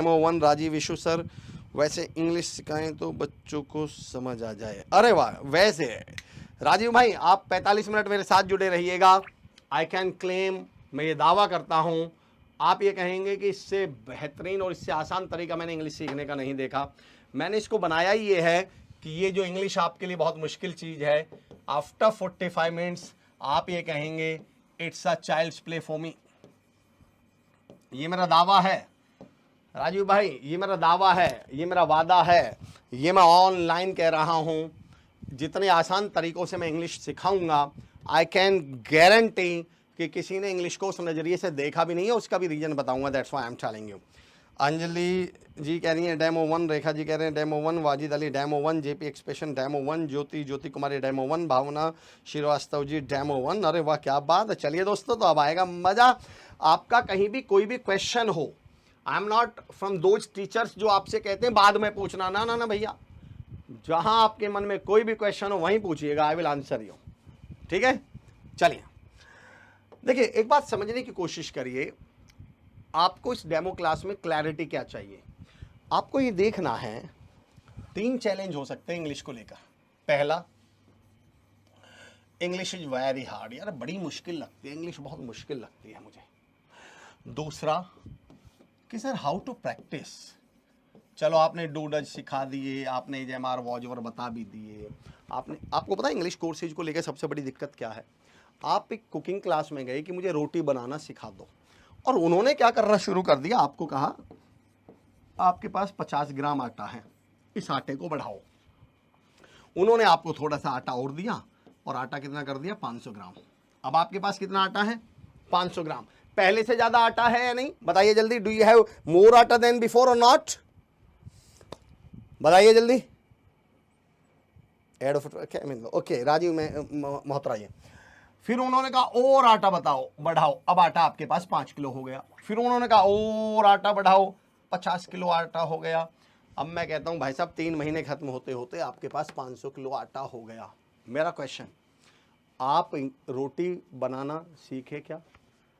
Demo 1 Rajiv Vishu sir, वैसे English सिखाएं तो बच्चों को समझ आ जाए। अरे वाह, वैसे राजीव भाई आप 45 मिनट मेरे साथ जुड़े रहिएगा। आई कैन क्लेम, मैं ये दावा करता हूँ, आप ये कहेंगे कि इससे बेहतरीन और इससे आसान तरीका मैंने इंग्लिश सीखने का नहीं देखा। मैंने इसको बनाया ही ये है कि ये जो इंग्लिश आपके लिए बहुत मुश्किल चीज़ है, आफ्टर 45 मिनट्स आप ये कहेंगे it's a child's play for me. ये मेरा दावा है राजीव भाई, ये मेरा दावा है, ये मेरा वादा है, ये मैं ऑनलाइन कह रहा हूँ। जितने आसान तरीकों से मैं इंग्लिश सिखाऊंगा, आई कैन गारंटी कि किसी ने इंग्लिश को उस नज़रिए से देखा भी नहीं है, उसका भी रीज़न बताऊंगा। That's why I am telling you. Anjali ji कह रही हैं डेमो 1, रेखा जी कह रहे हैं demo 1, Wajid Ali demo 1, JP expression demo 1, ज्योति कुमारी डेमो 1, भावना श्रीवास्तव जी डेमो 1। अरे वाह क्या बात है। चलिए दोस्तों, तो अब आएगा मज़ा। आपका कहीं भी कोई भी क्वेश्चन हो, आई am not from those teachers जो आपसे कहते हैं बाद में पूछना, ना ना ना भैया, जहां आपके मन में कोई भी क्वेश्चन हो वहीं पूछिएगा, आई विल आंसर यू। ठीक है, चलिए देखिए, एक बात समझने की कोशिश करिए। आपको इस डेमो क्लास में क्लैरिटी क्या चाहिए, आपको ये देखना है 3 चैलेंज हो सकते हैं इंग्लिश को लेकर। पहला, इंग्लिश इज वेरी हार्ड, यार बड़ी मुश्किल लगती है इंग्लिश, बहुत मुश्किल लगती है मुझे। दूसरा कि सर हाउ टू प्रैक्टिस, चलो आपने डू डज सिखा दिए, आपने एमआर वॉजवर बता भी दिए, आपको पता है इंग्लिश कोर्सेज को लेकर सबसे बड़ी दिक्कत क्या है। आप एक कुकिंग क्लास में गए कि मुझे रोटी बनाना सिखा दो, और उन्होंने क्या करना शुरू कर दिया, आपको कहा आपके पास 50 ग्राम आटा है, इस आटे को बढ़ाओ। उन्होंने आपको थोड़ा सा आटा और दिया, और आटा कितना कर दिया, 500 ग्राम। अब आपके पास कितना आटा है, 500 ग्राम। पहले से ज्यादा आटा है या नहीं, बताइए जल्दी। डू यू हैव मोर आटा देन बिफोर और नॉट, बताइए जल्दी। एड ओके राजीव में मोहतरा ये। फिर उन्होंने कहा और आटा बताओ, बढ़ाओ। अब आटा आपके पास 5 किलो हो गया। फिर उन्होंने कहा और आटा बढ़ाओ, 50 किलो आटा हो गया। अब मैं कहता हूं भाई साहब 3 महीने खत्म होते होते आपके पास 500 किलो आटा हो गया। मेरा क्वेश्चन, आप रोटी बनाना सीखे क्या?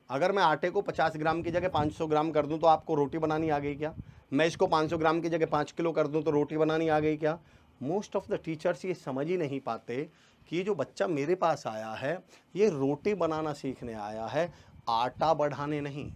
अगर मैं आटे को 50 ग्राम की जगह 500 ग्राम कर दूं तो आपको रोटी बनानी आ गई क्या? मैं इसको 500 ग्राम की जगह 5 किलो कर दूं तो रोटी बनानी आ गई क्या? मोस्ट ऑफ द टीचर्स ये समझ ही नहीं पाते कि ये जो बच्चा मेरे पास आया है, ये रोटी बनाना सीखने आया है, आटा बढ़ाने नहीं।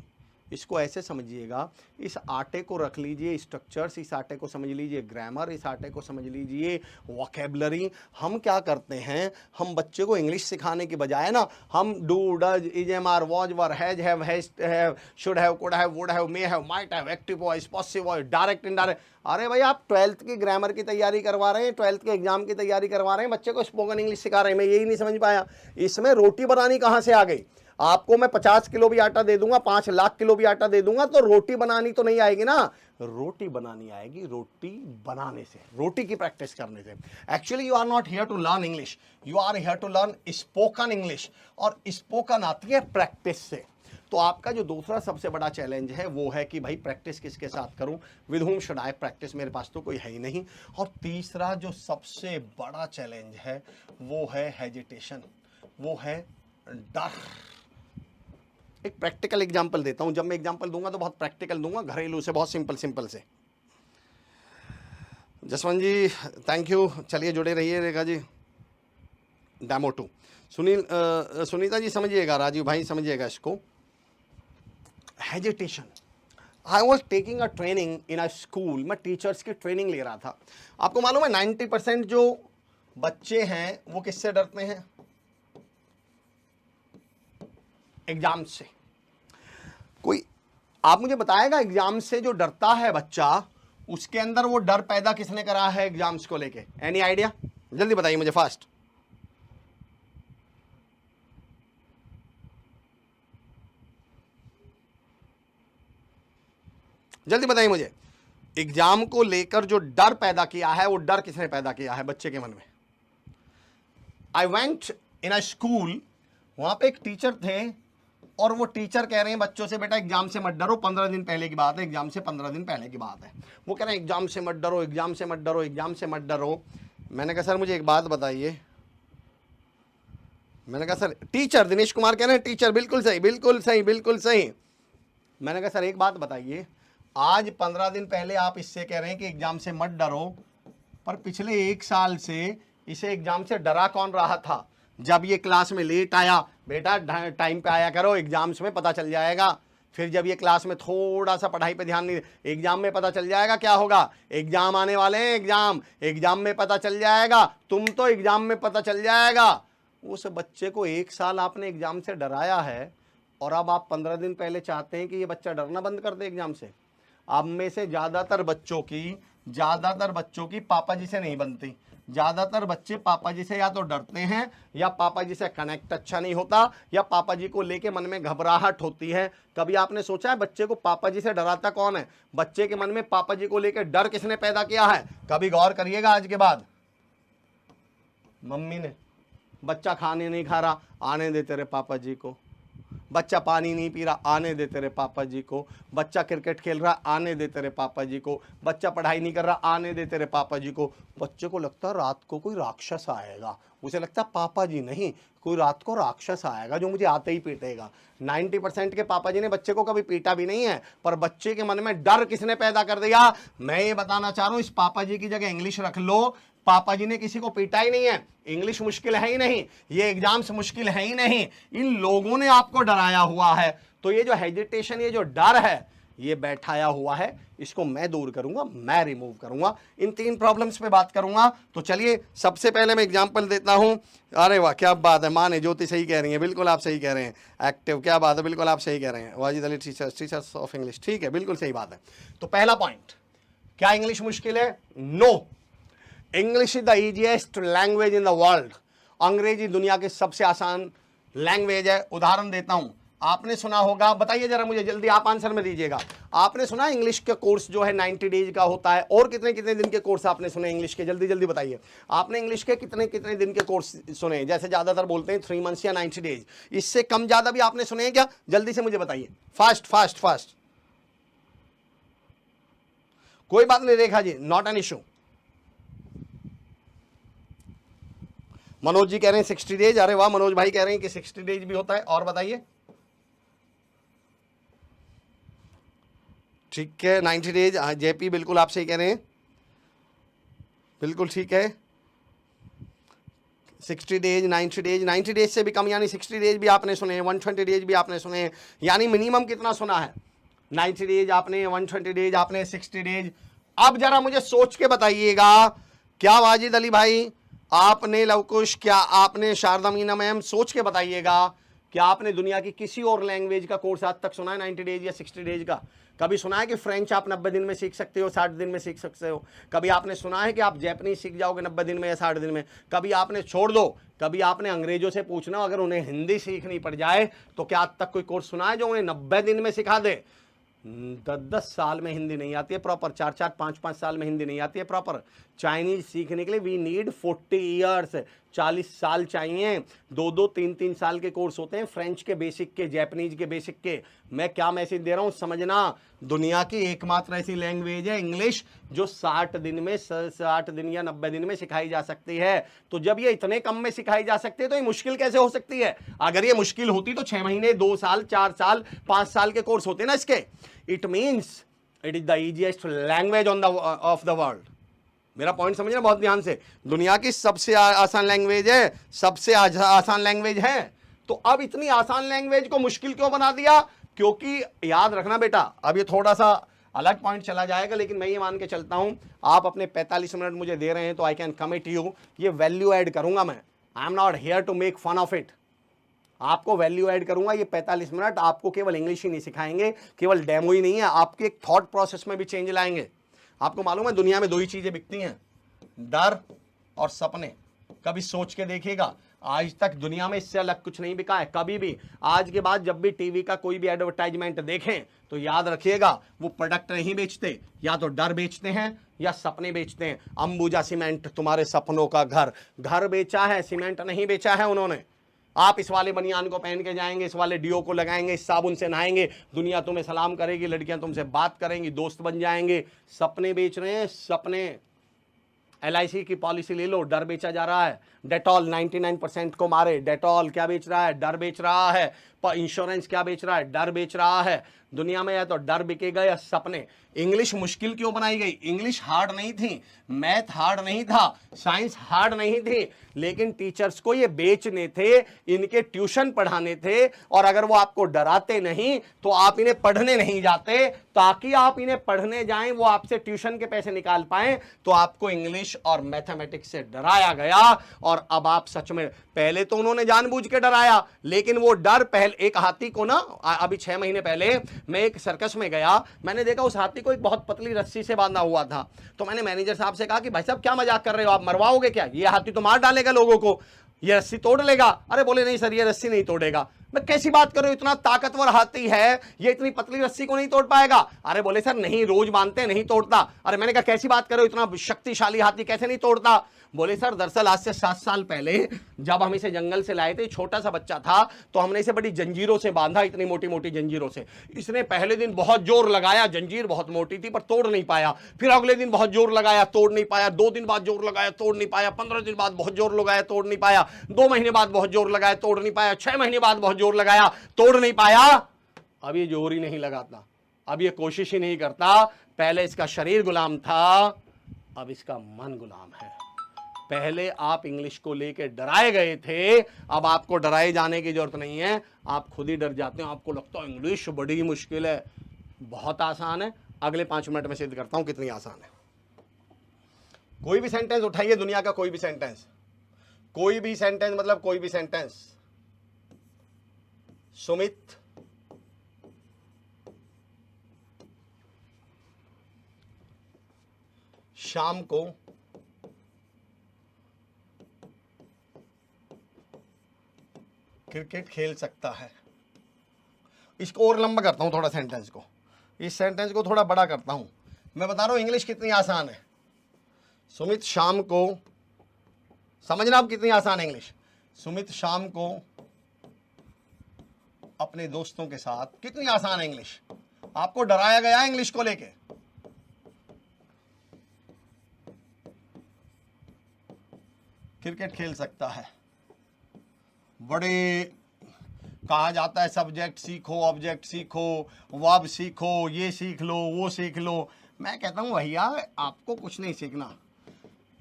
इसको ऐसे समझिएगा, इस आटे को रख लीजिए स्ट्रक्चर्स, इस आटे को समझ लीजिए ग्रामर, इस आटे को समझ लीजिए वोकैबुलरी। हम क्या करते हैं, हम बच्चे को इंग्लिश सिखाने की बजाय ना, हम do does is am are was were has have should have could have would have may have might have active voice passive voice direct indirect. अरे भाई आप 12th की ग्रामर की तैयारी करवा रहे हैं, 12th के एग्जाम की तैयारी करवा रहे हैं, बच्चे को स्पोकन इंग्लिश सिखा रहे हैं। मैं यही नहीं समझ पाया, इसमें रोटी बनानी कहाँ से आ गई? आपको मैं 50 किलो भी आटा दे दूंगा, 5 लाख किलो भी आटा दे दूंगा, तो रोटी बनानी तो नहीं आएगी ना। रोटी बनानी आएगी रोटी बनाने से, रोटी की प्रैक्टिस करने से। Actually you are not here to learn English, you are here to learn spoken English, और स्पोकन आती है प्रैक्टिस से। तो आपका जो दूसरा सबसे बड़ा चैलेंज है वो है कि भाई प्रैक्टिस किसके साथ करूं, with whom should I practice, मेरे पास तो कोई है ही नहीं। और तीसरा जो सबसे बड़ा चैलेंज है वो है हेजिटेशन, वो है डर। एक प्रैक्टिकल एग्जांपल देता हूं, जब मैं एग्जांपल दूंगा तो बहुत प्रैक्टिकल दूंगा, घरेलू से, बहुत सिंपल से। जसवंत जी थैंक यू, चलिए जुड़े रहिए। रेखा जी डेमो 2, सुनीता जी समझिएगा, राजीव भाई समझिएगा इसको। Hesitation, I was taking a training in a school, मैं टीचर्स की ट्रेनिंग ले रहा था। आपको मालूम है 90% जो बच्चे हैं वो किससे डरते हैं? एग्जाम से। कोई आप मुझे बताएगा एग्जाम से जो डरता है बच्चा, उसके अंदर वो डर पैदा किसने करा है एग्जाम्स को लेके? Any idea? जल्दी बताइए मुझे फास्ट। जल्दी बताइए मुझे, एग्जाम को लेकर जो डर पैदा किया है वो डर किसने पैदा किया है बच्चे के मन में? I went in a school, वहां पे एक टीचर थे, और वो टीचर कह रहे हैं बच्चों से बेटा एग्जाम से मत डरो, 15 दिन पहले की बात है, एग्जाम से 15 दिन पहले की बात है। वो कह रहे हैं एग्जाम से मत डरो, एग्जाम से मत डरो, एग्जाम से मत डरो। मैंने कहा सर मुझे एक बात बताइए, मैंने कहा सर, टीचर दिनेश कुमार कह रहे हैं टीचर, बिल्कुल सही बिल्कुल सही बिल्कुल सही। मैंने कहा सर एक बात बताइए, आज 15 दिन पहले आप इससे कह रहे हैं कि एग्जाम से मत डरो, पर पिछले 1 साल से इसे एग्जाम से डरा कौन रहा था? जब ये क्लास में लेट आया, बेटा टाइम पे आया करो, एग्जाम्स में पता चल जाएगा। फिर जब ये क्लास में थोड़ा सा पढ़ाई पे ध्यान नहीं, एग्जाम में पता चल जाएगा क्या होगा। एग्जाम आने वाले हैं, एग्जाम में पता चल जाएगा। तुम तो एग्जाम में पता चल जाएगा। उस बच्चे को 1 साल आपने एग्जाम से डराया है और अब आप 15 दिन पहले चाहते हैं कि ये बच्चा डरना बंद कर दे एग्जाम से। अब में से ज़्यादातर बच्चों की पापा जी से नहीं बनती। ज़्यादातर बच्चे पापा जी से या तो डरते हैं, या पापा जी से कनेक्ट अच्छा नहीं होता, या पापा जी को लेके मन में घबराहट होती है। कभी आपने सोचा है बच्चे को पापा जी से डराता कौन है? बच्चे के मन में पापा जी को लेकर डर किसने पैदा किया है? कभी गौर करिएगा आज के बाद। मम्मी ने। बच्चा खाने नहीं खा रहा, आने दे तेरे पापा जी को। बच्चा पानी नहीं पी रहा, आने दे तेरे पापा जी को। बच्चा क्रिकेट खेल रहा, आने दे तेरे पापा जी को। बच्चा पढ़ाई नहीं कर रहा, आने दे तेरे पापा जी को। बच्चे को लगता है रात को कोई राक्षस आएगा, उसे लगता है पापा जी नहीं, कोई रात को राक्षस आएगा जो मुझे आते ही पीटेगा। 90% के पापा जी ने बच्चे को कभी पीटा भी नहीं है, पर बच्चे के मन में डर किसने पैदा कर दिया? मैं ये बताना चाह रहा हूं, इस पापा जी की जगह इंग्लिश रख लो। पापा जी ने किसी को पीटा ही नहीं है। इंग्लिश मुश्किल है ही नहीं, ये एग्जाम्स मुश्किल है ही नहीं, इन लोगों ने आपको डराया हुआ है। तो ये जो हेजिटेशन, ये जो डर है, ये बैठाया हुआ है, इसको मैं दूर करूंगा, मैं रिमूव करूंगा। इन 3 प्रॉब्लम्स पे बात करूंगा। तो चलिए सबसे पहले मैं एग्जांपल देता हूं। अरे वाह, क्या बात है, माँ ने ज्योति सही कह रही है, बिल्कुल आप सही कह रहे हैं। एक्टिव, क्या बात है, बिल्कुल आप सही कह रहे हैं। Wajid Ali teachers of English, ठीक है, बिल्कुल सही बात है। तो पहला पॉइंट, क्या इंग्लिश मुश्किल है? No, English is the easiest language in the world. अंग्रेजी दुनिया की सबसे आसान लैंग्वेज है। उदाहरण देता हूं, आपने सुना होगा, बताइए जरा मुझे जल्दी, आप आंसर में दीजिएगा। आपने सुना इंग्लिश का कोर्स जो है 90 डेज का होता है? और कितने कितने दिन के कोर्स आपने सुने इंग्लिश के? जल्दी जल्दी बताइए। आपने इंग्लिश के कितने कितने दिन के कोर्स सुने? जैसे ज्यादातर बोलते हैं 3 मंथ्स या 90 डेज, इससे कम ज्यादा भी आपने सुने हैं क्या? जल्दी से मुझे बताइए, फास्ट फास्ट फास्ट। कोई बात नहीं Rekha ji, not an issue. Manoj ji कह रहे हैं 60 डेज। अरे वाह, मनोज भाई कह रहे हैं कि 60 डेज भी होता है। और बताइए, ठीक है, 90 डेज। जेपी बिल्कुल आप सही कह रहे हैं, बिल्कुल ठीक है। 60 डेज, 90 डेज, 90 डेज से भी कम, यानी 60 डेज भी आपने सुने हैं, 120 डेज भी आपने सुने हैं। यानी मिनिमम कितना सुना है? 90 डेज आपने, 120 डेज आपने, 60 डेज। अब जरा मुझे सोच के बताइएगा, क्या वाजिद अली भाई आपने, लवकुश, क्या आपने, शारदा मीना मैम, सोच के बताइएगा, क्या आपने दुनिया की किसी और लैंग्वेज का कोर्स आज तक सुना है 90 डेज या 60 डेज का? कभी सुना है कि फ्रेंच आप 90 दिन में सीख सकते हो, 60 दिन में सीख सकते हो? कभी आपने सुना है कि आप जैपनीज सीख जाओगे 90 दिन में या 60 दिन में? कभी आपने, छोड़ दो, कभी आपने अंग्रेजों से पूछना अगर उन्हें हिंदी सीखनी पड़ जाए तो क्या आज तक कोई कोर्स सुना है जो उन्हें 90 दिन में सिखा दे? 10-10 साल में हिंदी नहीं आती है प्रॉपर, 4-4 5-5 साल में हिंदी नहीं आती है प्रॉपर। चाइनीज सीखने के लिए वी नीड 40 ईयर्स, 40 साल चाहिए। 2-2 3-3 साल के कोर्स होते हैं, फ्रेंच के बेसिक के, जैपनीज के बेसिक के। मैं क्या मैसेज दे रहा हूं समझना, दुनिया की एकमात्र ऐसी लैंग्वेज है इंग्लिश जो 60 दिन में, 60 दिन या 90 दिन में सिखाई जा सकती है। तो जब ये इतने कम में सिखाई जा सकती है तो ये मुश्किल कैसे हो सकती है? अगर ये मुश्किल होती तो 6 महीने, 2 साल, 4 साल, 5 साल के कोर्स होते ना इसके। It means it is the easiest language of the world. मेरा पॉइंट समझना बहुत ध्यान से, दुनिया की सबसे आसान लैंग्वेज है, सबसे आसान लैंग्वेज है। तो अब इतनी आसान लैंग्वेज को मुश्किल क्यों बना दिया? क्योंकि याद रखना बेटा, अब ये थोड़ा सा अलग पॉइंट चला जाएगा, लेकिन मैं ये मान के चलता हूं आप अपने 45 मिनट मुझे दे रहे हैं तो आई कैन कमिट यू, ये वैल्यू ऐड करूंगा मैं। I am not here to make fun of it, आपको वैल्यू ऐड करूंगा। ये 45 मिनट आपको केवल इंग्लिश ही नहीं सिखाएंगे, केवल डेमो ही नहीं है, आपके एक थॉट प्रोसेस में भी चेंज लाएंगे। आपको मालूम है दुनिया में 2 ही चीजें बिकती हैं, डर और सपने। कभी सोच के देखिएगा, आज तक दुनिया में इससे अलग कुछ नहीं बिका है कभी भी। आज के बाद जब भी टीवी का कोई भी एडवर्टाइजमेंट देखें तो याद रखिएगा वो प्रोडक्ट नहीं बेचते, या तो डर बेचते हैं या सपने बेचते हैं। अंबुजा सीमेंट तुम्हारे सपनों का घर, घर बेचा है, सीमेंट नहीं बेचा है उन्होंने। आप इस वाले बनियान को पहन के जाएंगे, इस वाले डियो को लगाएंगे, इस साबुन से नहाएंगे, दुनिया तुम्हें सलाम करेगी, लड़कियां तुमसे बात करेंगी, दोस्त बन जाएंगे। सपने बेच रहे हैं, सपने। LIC की पॉलिसी ले लो, डर बेचा जा रहा है। डेटॉल 99% को मारे, डेटॉल क्या बेच रहा है? डर बेच रहा है। इंश्योरेंस क्या बेच रहा है? डर बेच रहा है। दुनिया में या तो डर बिकेगा या सपने। इंग्लिश मुश्किल क्यों बनाई गई? इंग्लिश हार्ड नहीं थी, मैथ हार्ड नहीं था, साइंस हार्ड नहीं थी, लेकिन टीचर्स को ये बेचने थे, इनके ट्यूशन पढ़ाने थे। और अगर वो आपको डराते नहीं तो आप इन्हें पढ़ने नहीं जाते, ताकि आप इन्हें पढ़ने जाएं, वो आपसे ट्यूशन के पैसे निकाल पाए। तो आपको इंग्लिश और मैथमेटिक्स से डराया गया। और अब आप सच में, पहले तो उन्होंने जानबूझ के डराया, लेकिन वो डर पहले, एक हाथी को ना, अभी 6 महीने पहले मैं एक सर्कस में गया, मैंने देखा उस हाथी को एक बहुत पतली रस्सी से बांधा हुआ था। तो मैंने मैनेजर साहब से कहा कि भाई साहब क्या मजाक कर रहे हो, आप मरवाओगे क्या? ये हाथी तो मार डालेगा लोगों को, ये रस्सी तोड़ लेगा। अरे बोले नहीं सर, ये रस्सी नहीं तोड़ेगा। मैं कैसी बात कर रहे हो, इतना ताकतवर हाथी है, ये इतनी पतली रस्सी को नहीं तोड़ पाएगा। अरे बोले सर नहीं, रोज बांधते नहीं तोड़ता। अरे मैंने कहा कैसी बात कर रहे हो, इतना शक्तिशाली हाथी कैसे नहीं तोड़ता? बोले सर दरअसल आज से 7 साल पहले जब हम इसे जंगल से लाए थे, छोटा सा बच्चा था, तो हमने इसे बड़ी जंजीरों से बांधा, इतनी मोटी मोटी जंजीरों से। इसने पहले दिन बहुत जोर लगाया, जंजीर बहुत मोटी थी पर तोड़ नहीं पाया। फिर अगले दिन बहुत जोर लगाया, तोड़ नहीं पाया। 2 दिन बाद जोर लगाया, तोड़ नहीं पाया। 15 दिन बाद बहुत जोर लगाया, तोड़ नहीं पाया। 2 महीने बाद बहुत जोर लगाया, तोड़ नहीं पाया। 6 महीने बाद बहुत जोर लगाया, तोड़ नहीं पाया। अब ये जोर ही नहीं लगाता, अब ये कोशिश ही नहीं करता। पहले इसका शरीर गुलाम था, अब इसका मन गुलाम है। पहले आप इंग्लिश को लेकर डराए गए थे, अब आपको डराए जाने की जरूरत नहीं है, आप खुद ही डर जाते हो। आपको लगता है इंग्लिश बड़ी मुश्किल है, बहुत आसान है। अगले 5 मिनट में सिद्ध करता हूं कितनी आसान है। कोई भी सेंटेंस उठाइए, दुनिया का कोई भी सेंटेंस, कोई भी सेंटेंस, मतलब कोई भी सेंटेंस। सुमित शाम को क्रिकेट खेल सकता है। इसको और लंबा करता हूं थोड़ा, सेंटेंस को, इस सेंटेंस को थोड़ा बड़ा करता हूं। मैं बता रहा हूं इंग्लिश कितनी आसान है। सुमित शाम को, समझना आप कितनी आसान है इंग्लिश। सुमित शाम को अपने दोस्तों के साथ, कितनी आसान है इंग्लिश। आपको डराया गया है इंग्लिश को लेके। क्रिकेट खेल सकता है। बड़े कहा जाता है सब्जेक्ट सीखो, ऑब्जेक्ट सीखो, वर्ब सीखो, ये सीख लो, वो सीख लो। मैं कहता हूं भैया आपको कुछ नहीं सीखना।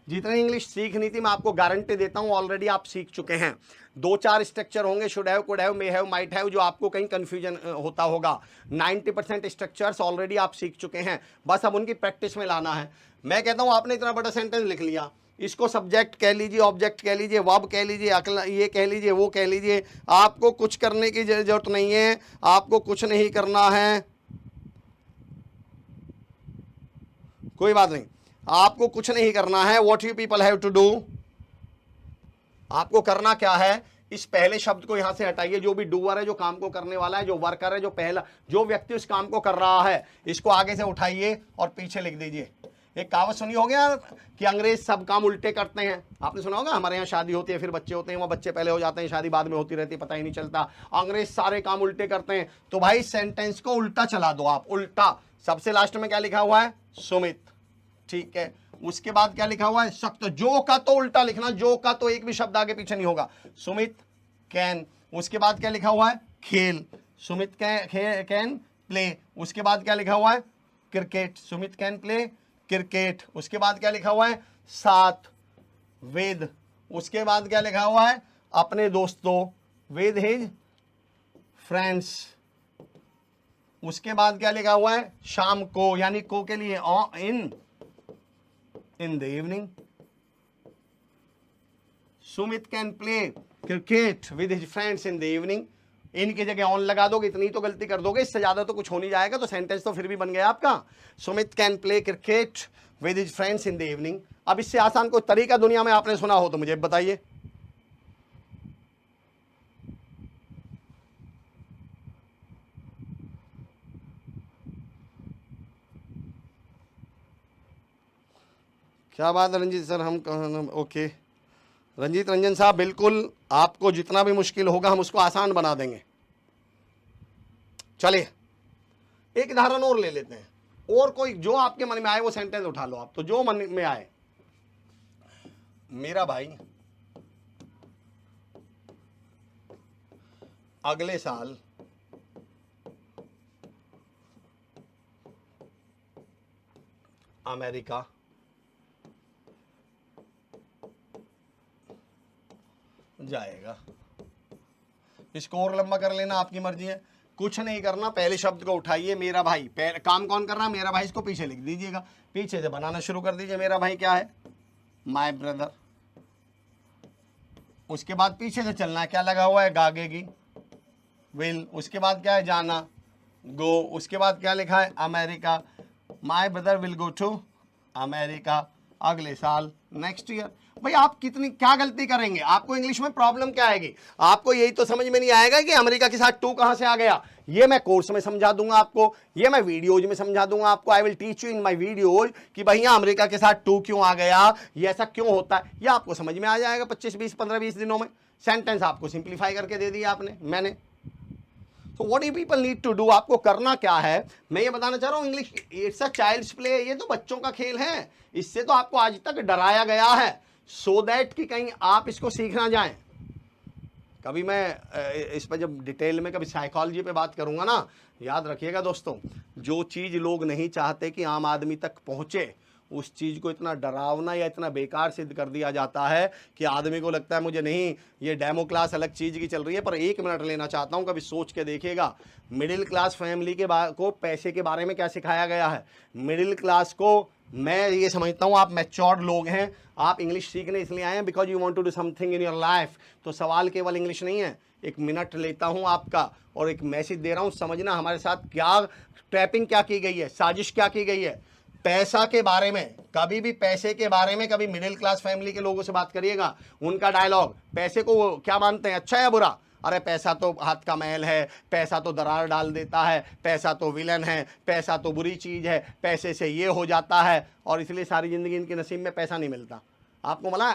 जितनी इंग्लिश सीखनी थी मैं आपको गारंटी देता हूं ऑलरेडी आप सीख चुके हैं। 2-4 स्ट्रक्चर होंगे, should have, could have, may have, might have, जो आपको कहीं कंफ्यूजन होता होगा। 90% स्ट्रक्चर्स ऑलरेडी आप सीख चुके हैं, बस अब उनकी प्रैक्टिस में लाना है। मैं कहता हूं आपने इतना बड़ा सेंटेंस लिख लिया, इसको सब्जेक्ट कह लीजिए, ऑब्जेक्ट कह लीजिए, वर्ब कह लीजिए, अगला ये कह लीजिए, वो कह लीजिए। आपको कुछ करने की जरूरत नहीं है, आपको कुछ नहीं करना है, कोई बात नहीं, आपको कुछ नहीं करना है। What you people have to do, आपको करना क्या है, इस पहले शब्द को यहां से हटाइए। जो भी डूअर है, जो काम को करने वाला है, जो वर्कर है, जो पहला जो व्यक्ति उस काम को कर रहा है, इसको आगे से उठाइए और पीछे लिख दीजिए। एक कहावत सुनी होगी यार कि अंग्रेज सब काम उल्टे करते हैं। आपने सुना होगा, हमारे यहाँ शादी होती है फिर बच्चे होते हैं, वहाँ बच्चे पहले हो जाते हैं, शादी बाद में होती रहती है, पता ही नहीं चलता। अंग्रेज सारे काम उल्टे करते हैं। तो भाई सेंटेंस को उल्टा चला दो आप, उल्टा। सबसे लास्ट में क्या लिखा हुआ है, सुमित, ठीक है। उसके बाद क्या लिखा हुआ है, सख्त। जो का तो उल्टा लिखना, जो का तो एक भी शब्द आगे पीछे नहीं होगा। सुमित कैन, उसके बाद क्या लिखा हुआ है, खेल। Sumit can play. उसके बाद क्या लिखा हुआ है, cricket. Sumit can play cricket. उसके बाद क्या लिखा हुआ है, साथ, विद। उसके बाद क्या लिखा हुआ है, अपने दोस्तों, विद हिज फ्रेंड्स। उसके बाद क्या लिखा हुआ है, शाम को, यानी को के लिए in the evening. Sumit can play cricket with his friends in the evening. इनकी जगह ऑन लगा दोगे, इतनी तो गलती कर दोगे, इससे ज्यादा तो कुछ हो नहीं जाएगा। तो सेंटेंस तो फिर भी बन गया आपका, Sumit can play cricket with his friends in the evening. अब इससे आसान कोई तरीका दुनिया में आपने सुना हो तो मुझे बताइए। क्या बात है रंजीत सर, हम ओके। रंजीत रंजन साहब, बिल्कुल आपको जितना भी मुश्किल होगा हम उसको आसान बना देंगे। चलिए एक उदाहरण और ले लेते हैं, और कोई जो आपके मन में आए वो सेंटेंस उठा लो आप, तो जो मन में आए। मेरा भाई अगले साल अमेरिका जाएगा। इसको और लंबा कर लेना, आपकी मर्जी है। कुछ नहीं करना, पहले शब्द को उठाइए, मेरा भाई। काम कौन कर रहा है? मेरा भाई। इसको पीछे लिख दीजिएगा, पीछे से बनाना शुरू कर दीजिए। मेरा भाई क्या है? My brother. उसके बाद पीछे से चलना है, क्या लगा हुआ है? गागेगी, विल। उसके बाद क्या है? जाना, गो। उसके बाद क्या लिखा है? America. My brother will go to America अगले साल, नेक्स्ट ईयर। भाई आप कितनी क्या गलती करेंगे? आपको इंग्लिश में प्रॉब्लम क्या आएगी? आपको यही तो समझ में नहीं आएगा कि अमेरिका के साथ टू कहां से आ गया। ये मैं कोर्स में समझा दूंगा आपको, ये मैं वीडियोज में समझा दूंगा आपको। I will teach you in my videos कि भैया अमेरिका के साथ टू क्यों आ गया, ये ऐसा क्यों होता है, ये आपको समझ में आ जाएगा 25, 20, 15, 20 दिनों में। सेंटेंस आपको सिंप्लीफाई करके दे दिया आपने, मैंने। तो what you people need to do, आपको करना क्या है, मैं ये बताना चाह रहा हूँ। English it's a child's play, ये तो बच्चों का खेल है। इससे तो आपको आज तक डराया गया है, सो दैट कि कहीं आप इसको सीख ना जाएं। कभी मैं इस पर जब डिटेल में कभी साइकोलॉजी पे बात करूंगा ना, याद रखिएगा दोस्तों, जो चीज लोग नहीं चाहते कि आम आदमी तक पहुंचे, उस चीज को इतना डरावना या इतना बेकार सिद्ध कर दिया जाता है कि आदमी को लगता है मुझे नहीं, ये डेमो क्लास अलग चीज की चल रही है। पर 1 मिनट लेना चाहता हूं, कभी सोच के देखिएगा, मिडिल क्लास फैमिली के को पैसे के बारे में क्या सिखाया गया है। मिडिल क्लास को, मैं ये समझता हूँ आप मैच्योर्ड लोग हैं, आप इंग्लिश सीखने इसलिए आए हैं because you want to do something in your life. तो सवाल केवल इंग्लिश नहीं है। 1 मिनट लेता हूँ आपका और एक मैसेज दे रहा हूँ, समझना हमारे साथ क्या ट्रैपिंग क्या की गई है, साजिश क्या की गई है। पैसा के बारे में कभी भी, पैसे के बारे में कभी मिडिल क्लास फैमिली के लोगों से बात करिएगा, उनका डायलॉग, पैसे को वो क्या मानते हैं, अच्छा या बुरा? अरे पैसा तो हाथ का मैल है, पैसा तो दरार डाल देता है, पैसा तो विलन है, पैसा तो बुरी चीज़ है, पैसे से ये हो जाता है, और इसलिए सारी ज़िंदगी इनके नसीब में पैसा नहीं मिलता। आपको मला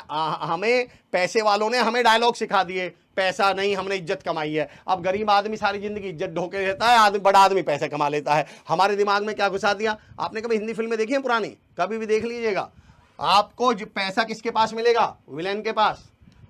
हमें पैसे वालों ने हमें डायलॉग सिखा दिए, पैसा नहीं, हमने इज्जत कमाई है। अब गरीब आदमी सारी जिंदगी इज्जत ढोके रहता है, आदमी बड़ा आदमी पैसे कमा लेता है। हमारे दिमाग में क्या घुसा दिया? आपने कभी हिंदी फिल्में देखी हैं पुरानी? कभी भी देख लीजिएगा, आपको पैसा किसके पास मिलेगा? विलेन के पास।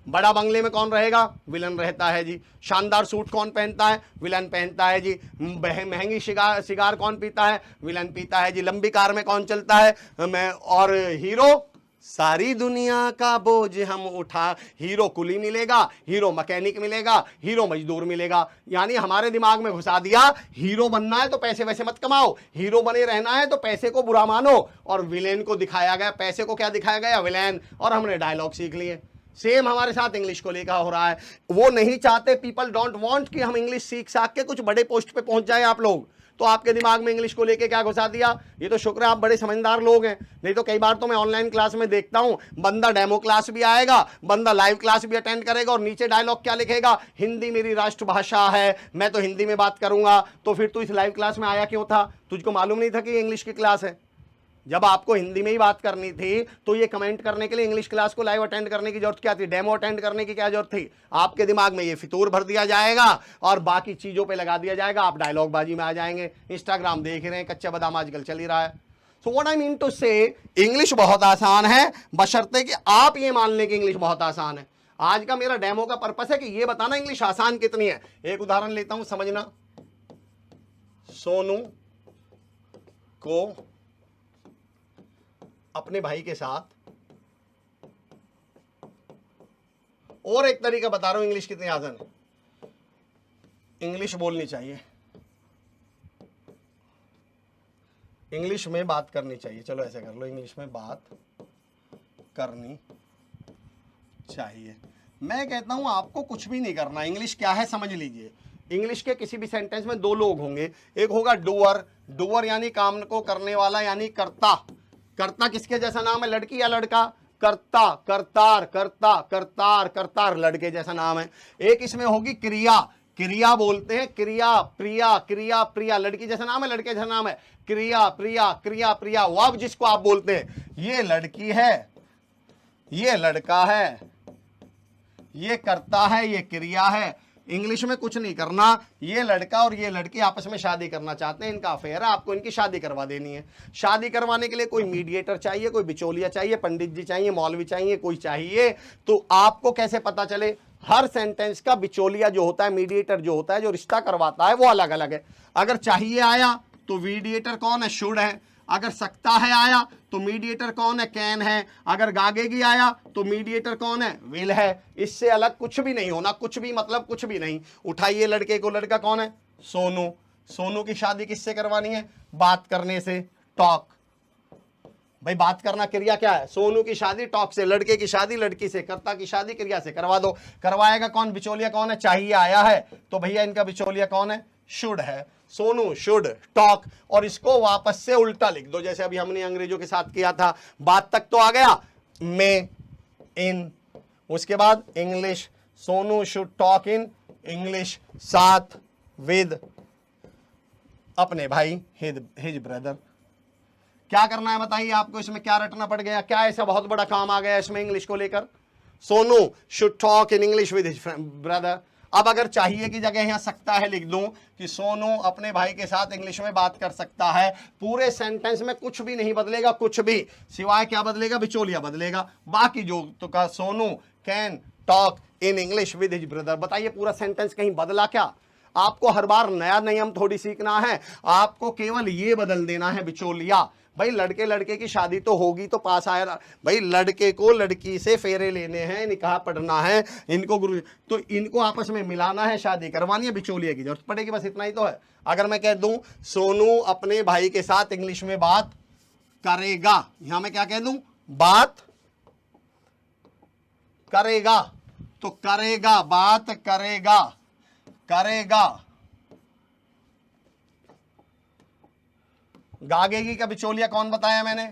बड़ा बंगले में कौन रहेगा? विलन रहता है जी। शानदार सूट कौन पहनता है? विलन पहनता है जी। महंगी सिगार कौन पीता है? विलन पीता है जी। लंबी कार में कौन चलता है? मैं। और हीरो, सारी दुनिया का बोझ हम उठा। हीरो कुली मिलेगा, हीरो मैकेनिक मिलेगा, हीरो मजदूर मिलेगा। यानी हमारे दिमाग में घुसा दिया, हीरो बनना है तो पैसे वैसे मत कमाओ, हीरो बने रहना है तो पैसे को बुरा मानो। और विलेन को दिखाया गया, पैसे को क्या दिखाया गया? विलेन। और हमने डायलॉग सीख लिए। सेम हमारे साथ इंग्लिश को लेकर हो रहा है। वो नहीं चाहते, पीपल डोंट वांट कि हम इंग्लिश सीख साख के कुछ बड़े पोस्ट पे पहुंच जाए आप लोग। तो आपके दिमाग में इंग्लिश को लेके क्या घुसा दिया? ये तो शुक्र है आप बड़े समझदार लोग हैं, नहीं तो कई बार तो मैं ऑनलाइन क्लास में देखता हूं, बंदा डेमो क्लास भी आएगा, बंदा लाइव क्लास भी अटेंड करेगा, और नीचे डायलॉग क्या लिखेगा? हिंदी मेरी राष्ट्रभाषा है, मैं तो हिंदी में बात करूंगा। तो फिर तू इस लाइव क्लास में आया क्यों था? तुझको मालूम नहीं था कि ये इंग्लिश की क्लास है? जब आपको हिंदी में ही बात करनी थी तो ये कमेंट करने के लिए इंग्लिश क्लास को लाइव अटेंड करने की जरूरत क्या थी? डेमो अटेंड करने की क्या जरूरत थी? आपके दिमाग में ये फितूर भर दिया जाएगा और बाकी चीजों पे लगा दिया जाएगा, आप डायलॉग बाजी में आ जाएंगे। इंस्टाग्राम देख रहे हैं, कच्चा बादाम आजकल चल ही रहा है। So what I mean to say, English बहुत आसान है, बशर्ते कि आप ये मान लें कि इंग्लिश बहुत आसान है। आज का मेरा डेमो का पर्पस है कि ये बताना इंग्लिश आसान कितनी है। एक उदाहरण लेता हूं, समझना। सोनू को अपने भाई के साथ, और एक तरीका बता रहा हूं इंग्लिश कितनी आसान है। इंग्लिश बोलनी चाहिए, इंग्लिश में बात करनी चाहिए। चलो ऐसे कर लो, इंग्लिश में बात करनी चाहिए। मैं कहता हूं आपको कुछ भी नहीं करना। इंग्लिश क्या है समझ लीजिए। इंग्लिश के किसी भी सेंटेंस में 2 लोग होंगे। एक होगा डूअर, डूअर यानी काम को करने वाला, यानी कर्ता। कर्ता किसके जैसा नाम है? लड़की या लड़का? कर्ता, करतार, कर्ता, करतार, करतार लड़के जैसा नाम है। एक इसमें होगी क्रिया, क्रिया बोलते हैं, क्रिया, प्रिया, क्रिया, प्रिया लड़की जैसा नाम है, लड़के जैसा नाम है। क्रिया, प्रिया, क्रिया, प्रिया वर्ब जिसको आप बोलते हैं। ये लड़की है, ये लड़का है, ये कर्ता है, ये क्रिया है। इंग्लिश में कुछ नहीं करना। ये लड़का और ये लड़की आपस में शादी करना चाहते हैं, इनका अफेयर है, आपको इनकी शादी करवा देनी है। शादी करवाने के लिए कोई मीडिएटर चाहिए, कोई बिचौलिया चाहिए, पंडित जी चाहिए, मौलवी चाहिए, कोई चाहिए। तो आपको कैसे पता चले? हर सेंटेंस का बिचौलिया जो होता है, मीडिएटर जो होता है, जो रिश्ता करवाता है, वो अलग अलग है। अगर चाहिए आया तो मीडिएटर कौन है? शुड है। अगर सकता है आया तो मीडिएटर कौन है? कैन है। अगर गागेगी आया तो मीडिएटर कौन है? विल है। इससे अलग कुछ भी नहीं होना, कुछ भी मतलब कुछ भी नहीं। उठाइए लड़के को, लड़का कौन है? सोनू। सोनू की शादी किससे करवानी है? बात करने से, टॉक। भाई बात करना क्रिया क्या है? सोनू की शादी टॉक से, लड़के की शादी लड़की से, कर्ता की शादी क्रिया से। करवा दो। करवाएगा कौन? बिचौलिया कौन है? चाहिए आया है तो भैया इनका बिचौलिया कौन है? शुड है। सोनू शुड टॉक, और इसको वापस से उल्टा लिख दो, जैसे अभी हमने अंग्रेजों के साथ किया था। बात तक तो आ गया, में, इन, उसके बाद English. Sonu should talk in English, साथ, विद अपने भाई, हिज ब्रदर। क्या करना है बताइए आपको? इसमें क्या रटना पड़ गया? क्या ऐसा बहुत बड़ा काम आ गया इसमें इंग्लिश को लेकर? Sonu should talk in English with his brother. अब अगर चाहिए की जगह यहां सकता है लिख दूं कि सोनू अपने भाई के साथ इंग्लिश में बात कर सकता है। पूरे सेंटेंस में कुछ भी नहीं बदलेगा, कुछ भी, सिवाय क्या बदलेगा? बिचौलिया बदलेगा। बाकी जो तो का Sonu can talk in English with his brother. बताइए पूरा सेंटेंस कहीं बदला क्या? आपको हर बार नया नियम थोड़ी सीखना है, आपको केवल ये बदल देना है, बिचौलिया। भाई लड़के लड़के की शादी तो होगी तो पास आया ना भाई, लड़के को लड़की से फेरे लेने हैं, निकाह पढ़ना है, इनको गुरु तो इनको आपस में मिलाना है, शादी करवानी है, बिचौलिए की जरूरत पड़ेगी, बस इतना ही तो है। अगर मैं कह दूं सोनू अपने भाई के साथ इंग्लिश में बात करेगा, यहां मैं क्या कह दूं? बात करेगा, तो करेगा, बात करेगा, करेगा। गागेगी का बिचौलिया कौन बताया मैंने?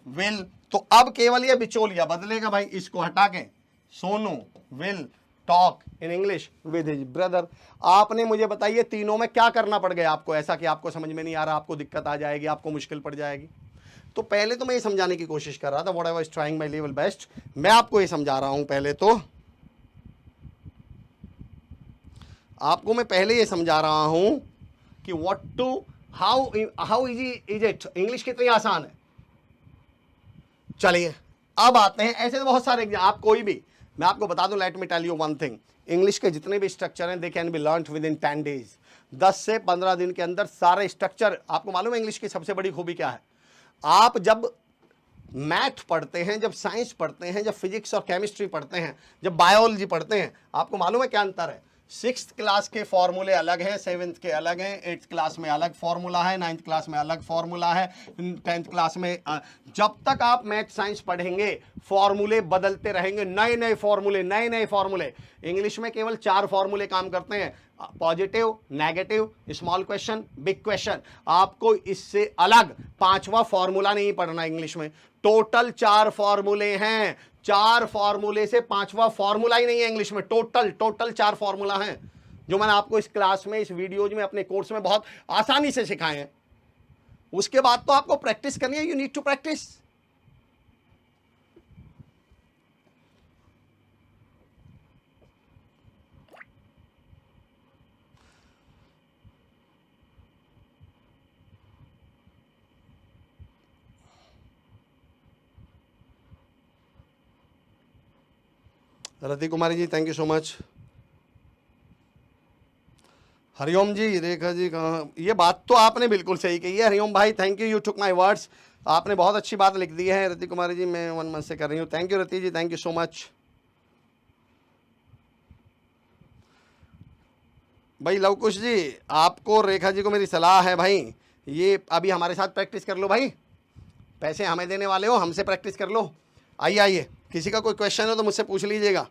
विल। तो अब केवल ये बिचौलिया बदलेगा भाई, इसको हटा के Sonu will talk in English with his brother. आपने मुझे बताइए तीनों में क्या करना पड़ गया आपको, ऐसा कि आपको समझ में नहीं आ रहा, आपको दिक्कत आ जाएगी, आपको मुश्किल पड़ जाएगी? तो पहले तो मैं ये समझाने की कोशिश कर रहा था, what I was trying my level best. मैं आपको ये समझा रहा हूं, पहले तो आपको मैं पहले ये समझा रहा हूं कि what to how easy is it, English कितनी आसान है। चलिए अब आते हैं, ऐसे तो बहुत सारे आप कोई भी, मैं आपको बता दूं, let me tell you one thing, English के जितने भी स्ट्रक्चर हैं they can be learned within 10 days. 10 से 15 दिन के अंदर सारे स्ट्रक्चर। आपको मालूम है इंग्लिश की सबसे बड़ी खूबी क्या है? आप जब मैथ पढ़ते हैं, जब साइंस पढ़ते हैं, जब फिजिक्स और केमिस्ट्री पढ़ते हैं, जब बायोलॉजी पढ़ते हैं, आपको मालूम है क्या अंतर है? 6th क्लास के फॉर्मूले अलग हैं, 7th के अलग हैं, 8th क्लास में अलग फॉर्मूला है, 9th क्लास में अलग फॉर्मूला है, 10th क्लास में जब तक आप मैथ साइंस पढ़ेंगे फॉर्मूले बदलते रहेंगे, नए नए फॉर्मूले, नए नए फॉर्मूले। इंग्लिश में केवल 4 फॉर्मूले काम करते हैं, positive, negative, small question, big question. आपको इससे अलग 5वां फॉर्मूला नहीं पढ़ना इंग्लिश में। टोटल 4 फॉर्मूले हैं, 4 फॉर्मूले से 5वां फॉर्मूला ही नहीं है इंग्लिश में। टोटल 4 फॉर्मूला हैं जो मैंने आपको इस क्लास में, इस वीडियोज में, अपने कोर्स में बहुत आसानी से सिखाए हैं। उसके बाद तो आपको प्रैक्टिस करनी है, you need to practice. Rati Kumari ji thank you so much. Hariom ji, Rekha ji कहाँ? ये बात तो आपने बिल्कुल सही कही है हरिओम भाई, thank you, you took my words. आपने बहुत अच्छी बात लिख दी है रति कुमारी जी, मैं 1 मंथ से कर रही हूँ। Thank you Rati ji, thank you so much. भाई लवकुश जी, आपको रेखा जी को मेरी सलाह है भाई, ये अभी हमारे साथ प्रैक्टिस कर लो भाई, पैसे हमें देने वाले हो, हमसे प्रैक्टिस कर लो। आइए आइए, किसी का कोई क्वेश्चन हो तो मुझसे पूछ लीजिएगा।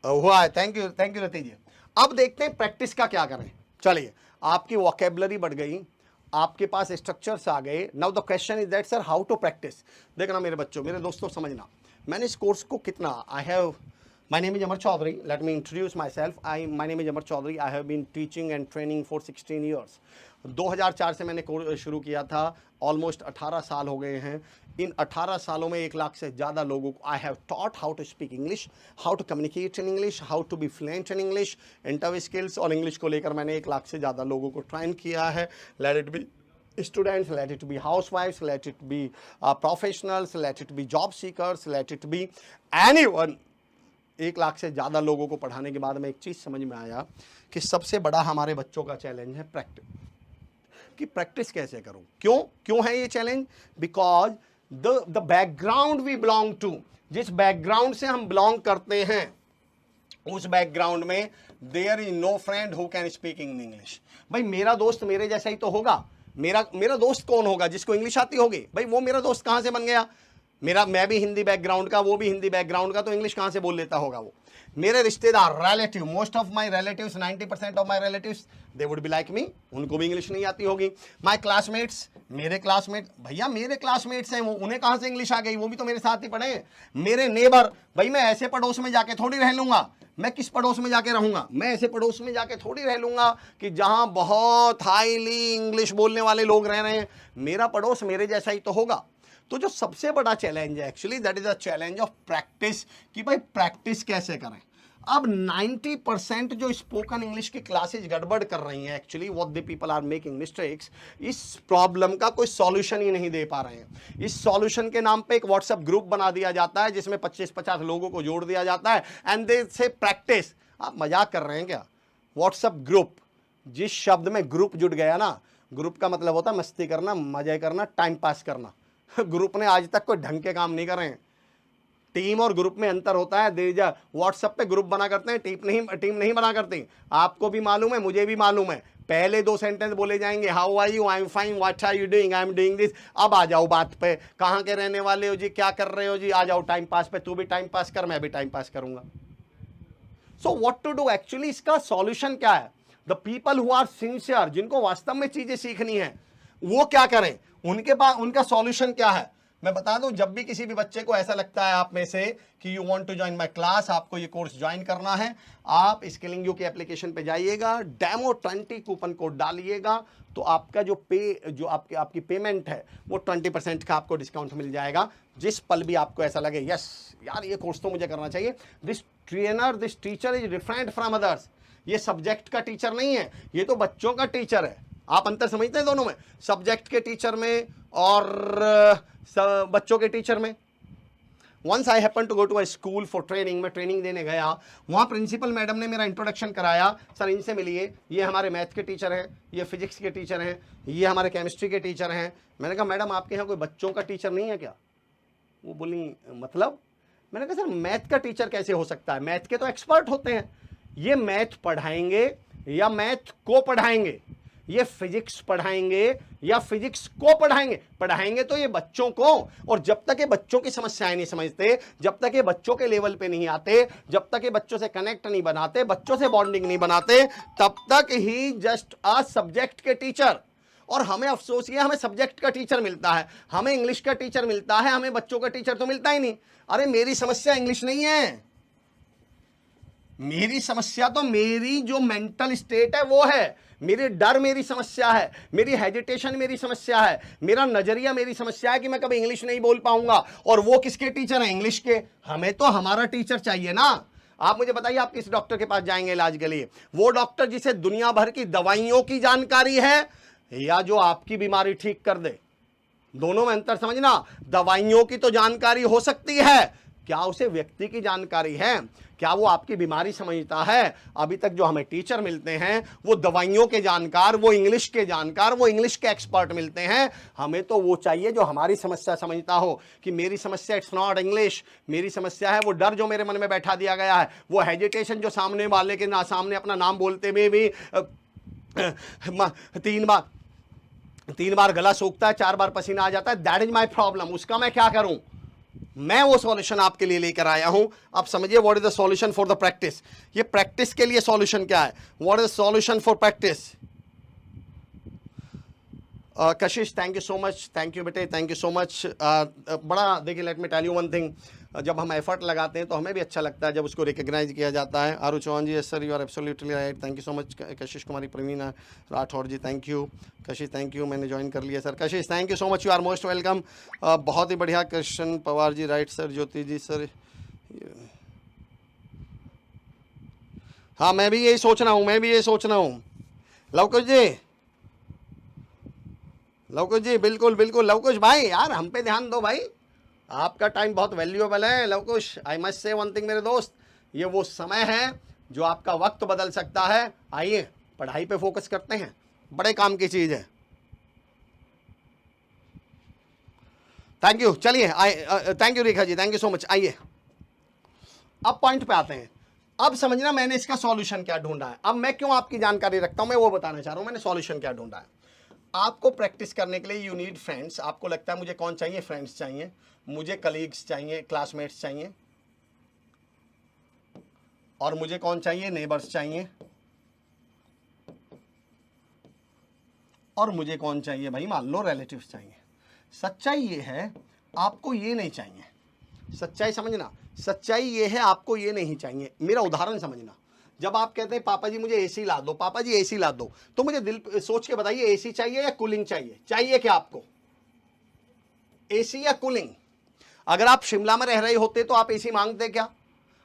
हुआ है, थैंक यू रति जी। अब देखते हैं प्रैक्टिस का क्या करें। चलिए, आपकी वोकेबलरी बढ़ गई, आपके पास स्ट्रक्चर्स आ गए। Now the question is that sir how to practice. देखना मेरे बच्चों, मेरे दोस्तों, समझना, मैंने इस कोर्स को कितना, I have, my name is Amar Chaudhary, let me introduce myself, my name is Amar Chaudhary, I have been teaching and training for 16 years। 2004 से मैंने कोर्स शुरू किया था, ऑलमोस्ट 18 साल हो गए हैं। इन 18 सालों में 1 लाख से ज़्यादा लोगों को I have taught how to speak English, how to communicate in English, how to be fluent in English, interview skills, और इंग्लिश को लेकर मैंने 1 लाख से ज़्यादा लोगों को ट्रेन किया है। Let it be students, let it be housewives, let it be professionals, let it be job seekers, let it be anyone. 1 lakh से ज़्यादा लोगों को पढ़ाने के बाद में एक चीज़ समझ में आया कि सबसे बड़ा हमारे बच्चों का चैलेंज है प्रैक्टिस, कि प्रैक्टिस कैसे करूं। क्यों है ये challenge? Because the background we belong to, जिस बैकग्राउंड से हम बिलोंग करते हैं उस बैकग्राउंड में there is no friend who can speak in English. भाई मेरा दोस्त मेरे जैसा ही तो होगा। मेरा दोस्त कौन होगा? जिसको इंग्लिश आती होगी। भाई वो मेरा दोस्त कहां से बन गया? मैं भी हिंदी बैकग्राउंड का, वो भी हिंदी बैकग्राउंड का, तो इंग्लिश कहां से बोल लेता होगा वो? मेरे रिश्तेदार, relative, most of my relatives, 90% of my relatives they would be like me, उनको भी इंग्लिश नहीं आती होगी। माई क्लासमेट्स, मेरे क्लासमेट, भैया मेरे क्लासमेट्स हैं वो, उन्हें कहां से इंग्लिश आ गई? वो भी तो मेरे साथ ही पढ़े हैं। मेरे नेबर, भाई मैं ऐसे पड़ोस में जाके थोड़ी रह लूंगा। मैं किस पड़ोस में जाके रहूंगा? मैं ऐसे पड़ोस में जाके थोड़ी रह लूंगा कि जहां बहुत हाईली इंग्लिश बोलने वाले लोग रह रहे हैं। मेरा पड़ोस मेरे जैसा ही तो होगा। तो जो सबसे बड़ा चैलेंज है actually, that is the challenge of practice, कि भाई प्रैक्टिस कैसे करें। अब 90% जो स्पोकन इंग्लिश की क्लासेज गड़बड़ कर रही हैं, actually what the people are making mistakes, इस प्रॉब्लम का कोई सॉल्यूशन ही नहीं दे पा रहे हैं। इस सॉल्यूशन के नाम पे एक व्हाट्सएप ग्रुप बना दिया जाता है जिसमें 25-50 लोगों को जोड़ दिया जाता है एंड दे से प्रैक्टिस। आप मजाक कर रहे हैं क्या? व्हाट्सएप ग्रुप, जिस शब्द में ग्रुप जुड़ गया ना, ग्रुप का मतलब होता है मस्ती करना, मजे करना, टाइम पास करना। ग्रुप ने आज तक कोई ढंग के काम नहीं करे हैं। टीम और ग्रुप में अंतर होता है। व्हाट्सएप पे ग्रुप बना करते हैं, टीम नहीं बना करते। आपको भी मालूम है, मुझे भी मालूम है। पहले 2 सेंटेंस बोले जाएंगे, how are you, I am fine, what are you doing, I am doing this. अब आ जाओ बात पे, कहाँ के रहने वाले हो जी, क्या कर रहे हो जी, आ जाओ टाइम पास पे। तू भी टाइम पास कर, मैं भी टाइम पास करूंगा। So what to do actually, इसका सॉल्यूशन क्या है? The people who are sincere, जिनको वास्तव में चीजें सीखनी है, वो क्या करें? उनके पास उनका सॉल्यूशन क्या है? मैं बता दूं, जब भी किसी भी बच्चे को ऐसा लगता है आप में से कि you want to join my class, आपको ये कोर्स ज्वाइन करना है, आप स्किलिंग यू के एप्लीकेशन पे जाइएगा, डेमो 20 कूपन कोड डालिएगा, तो आपका जो आपकी पेमेंट है वो 20% का आपको डिस्काउंट मिल जाएगा। जिस पल भी आपको ऐसा लगे यस यार ये कोर्स तो मुझे करना चाहिए, this teacher is different from others. ये सब्जेक्ट का टीचर नहीं है, ये तो बच्चों का टीचर है। आप अंतर समझते हैं दोनों में, सब्जेक्ट के टीचर में और बच्चों के टीचर में। Once I happen to go to a school for training, मैं ट्रेनिंग देने गया, वहाँ प्रिंसिपल मैडम ने मेरा इंट्रोडक्शन कराया, सर इनसे मिलिए, ये हमारे मैथ के टीचर हैं, ये फिजिक्स के टीचर हैं, ये हमारे केमिस्ट्री के टीचर हैं। मैंने कहा मैडम आपके यहाँ कोई बच्चों का टीचर नहीं है क्या? वो बोली मतलब? मैंने कहा सर मैथ का टीचर कैसे हो सकता है, मैथ के तो एक्सपर्ट होते हैं। ये मैथ पढ़ाएंगे या मैथ को पढ़ाएंगे, ये फिजिक्स पढ़ाएंगे या फिजिक्स को पढ़ाएंगे तो ये बच्चों को। और जब तक ये बच्चों की समस्याएं नहीं समझते, जब तक ये बच्चों के लेवल पे नहीं आते, जब तक ये बच्चों से कनेक्ट नहीं बनाते, बच्चों से बॉन्डिंग नहीं बनाते, तब तक ही जस्ट अ सब्जेक्ट के टीचर। और हमें अफसोस ये, हमें सब्जेक्ट का टीचर मिलता है, हमें इंग्लिश का टीचर मिलता है, हमें बच्चों का टीचर तो मिलता ही नहीं। अरे मेरी समस्या इंग्लिश नहीं है, मेरी समस्या तो मेरी जो मेंटल स्टेट है वो है, मेरी डर मेरी समस्या है, मेरी हेजिटेशन मेरी समस्या है, मेरा नजरिया मेरी समस्या है कि मैं कभी इंग्लिश नहीं बोल पाऊंगा। और वो किसके टीचर हैं? इंग्लिश के। हमें तो हमारा टीचर चाहिए ना। आप मुझे बताइए, आप किस डॉक्टर के पास जाएंगे इलाज के लिए? वो डॉक्टर जिसे दुनिया भर की दवाइयों की जानकारी है, या जो आपकी बीमारी ठीक कर दे? दोनों में अंतर समझना। दवाइयों की तो जानकारी हो सकती है, क्या उसे व्यक्ति की जानकारी है? क्या वो आपकी बीमारी समझता है? अभी तक जो हमें टीचर मिलते हैं वो दवाइयों के जानकार, वो इंग्लिश के जानकार, वो इंग्लिश के एक्सपर्ट मिलते हैं। हमें तो वो चाहिए जो हमारी समस्या समझता हो, कि मेरी समस्या इट्स नॉट इंग्लिश, मेरी समस्या है वो डर जो मेरे मन में बैठा दिया गया है, वो हेजिटेशन जो सामने वाले के सामने अपना नाम बोलते हुए भी 3 बार गला सूखता है, 4 बार पसीना आ जाता है। That is my problem. उसका मैं क्या करूं? मैं वो सॉल्यूशन आपके लिए लेकर आया हूं। आप समझिए what is the solution for the practice. ये प्रैक्टिस के लिए सॉल्यूशन क्या है? What is the solution for practice? Kashish thank you so much, thank you बेटे, थैंक यू सो मच। बड़ा देखिए, let me tell you one thing, जब हम एफर्ट लगाते हैं तो हमें भी अच्छा लगता है जब उसको रिकग्नाइज किया जाता है। Aru Chauhan ji, sir you are absolutely right, thank you so much. Kashish Kumari Praveen Rathore ji, thank you. Kashish thank you, मैंने ज्वाइन कर लिया sir. Kashish thank you so much, you are most welcome. बहुत ही बढ़िया। Krishna Pawar ji right sir. Jyoti ji sir, हाँ मैं भी यही सोच रहा हूँ, लवकुश जी, लवकुश जी बिल्कुल बिल्कुल। लवकुश भाई यार हम पे ध्यान दो भाई, आपका टाइम बहुत वैल्यूएबल है। Lavkush I must say one thing मेरे दोस्त, ये वो समय है जो आपका वक्त बदल सकता है। आइए पढ़ाई पे फोकस करते हैं, बड़े काम की चीज है। थैंक यू, चलिए thank you Rekha ji, thank you so much. आइए अब पॉइंट पे आते हैं। अब समझना मैंने इसका सॉल्यूशन क्या ढूंढा है। अब मैं क्यों आपकी जानकारी रखता हूं, मैं वो बताना चाह रहा हूं मैंने सॉल्यूशन क्या ढूंढा है। आपको प्रैक्टिस करने के लिए यू नीड फ्रेंड्स। आपको लगता है मुझे कौन चाहिए, फ्रेंड्स चाहिए, मुझे कलीग्स चाहिए, क्लासमेट्स चाहिए, और मुझे कौन चाहिए, नेबर्स चाहिए, और मुझे कौन चाहिए भाई, मान लो रिलेटिव्स चाहिए। सच्चाई ये है आपको ये नहीं चाहिए, सच्चाई समझना, सच्चाई ये है आपको ये नहीं चाहिए। मेरा उदाहरण समझना, जब आप कहते हैं पापा जी मुझे एसी ला दो, पापा जी एसी ला दो, तो मुझे दिल सोच के बताइए एसी चाहिए या कूलिंग चाहिए, चाहिए क्या आपको, एसी या कूलिंग? अगर आप शिमला में रह रहे होते तो आप एसी मांगते क्या?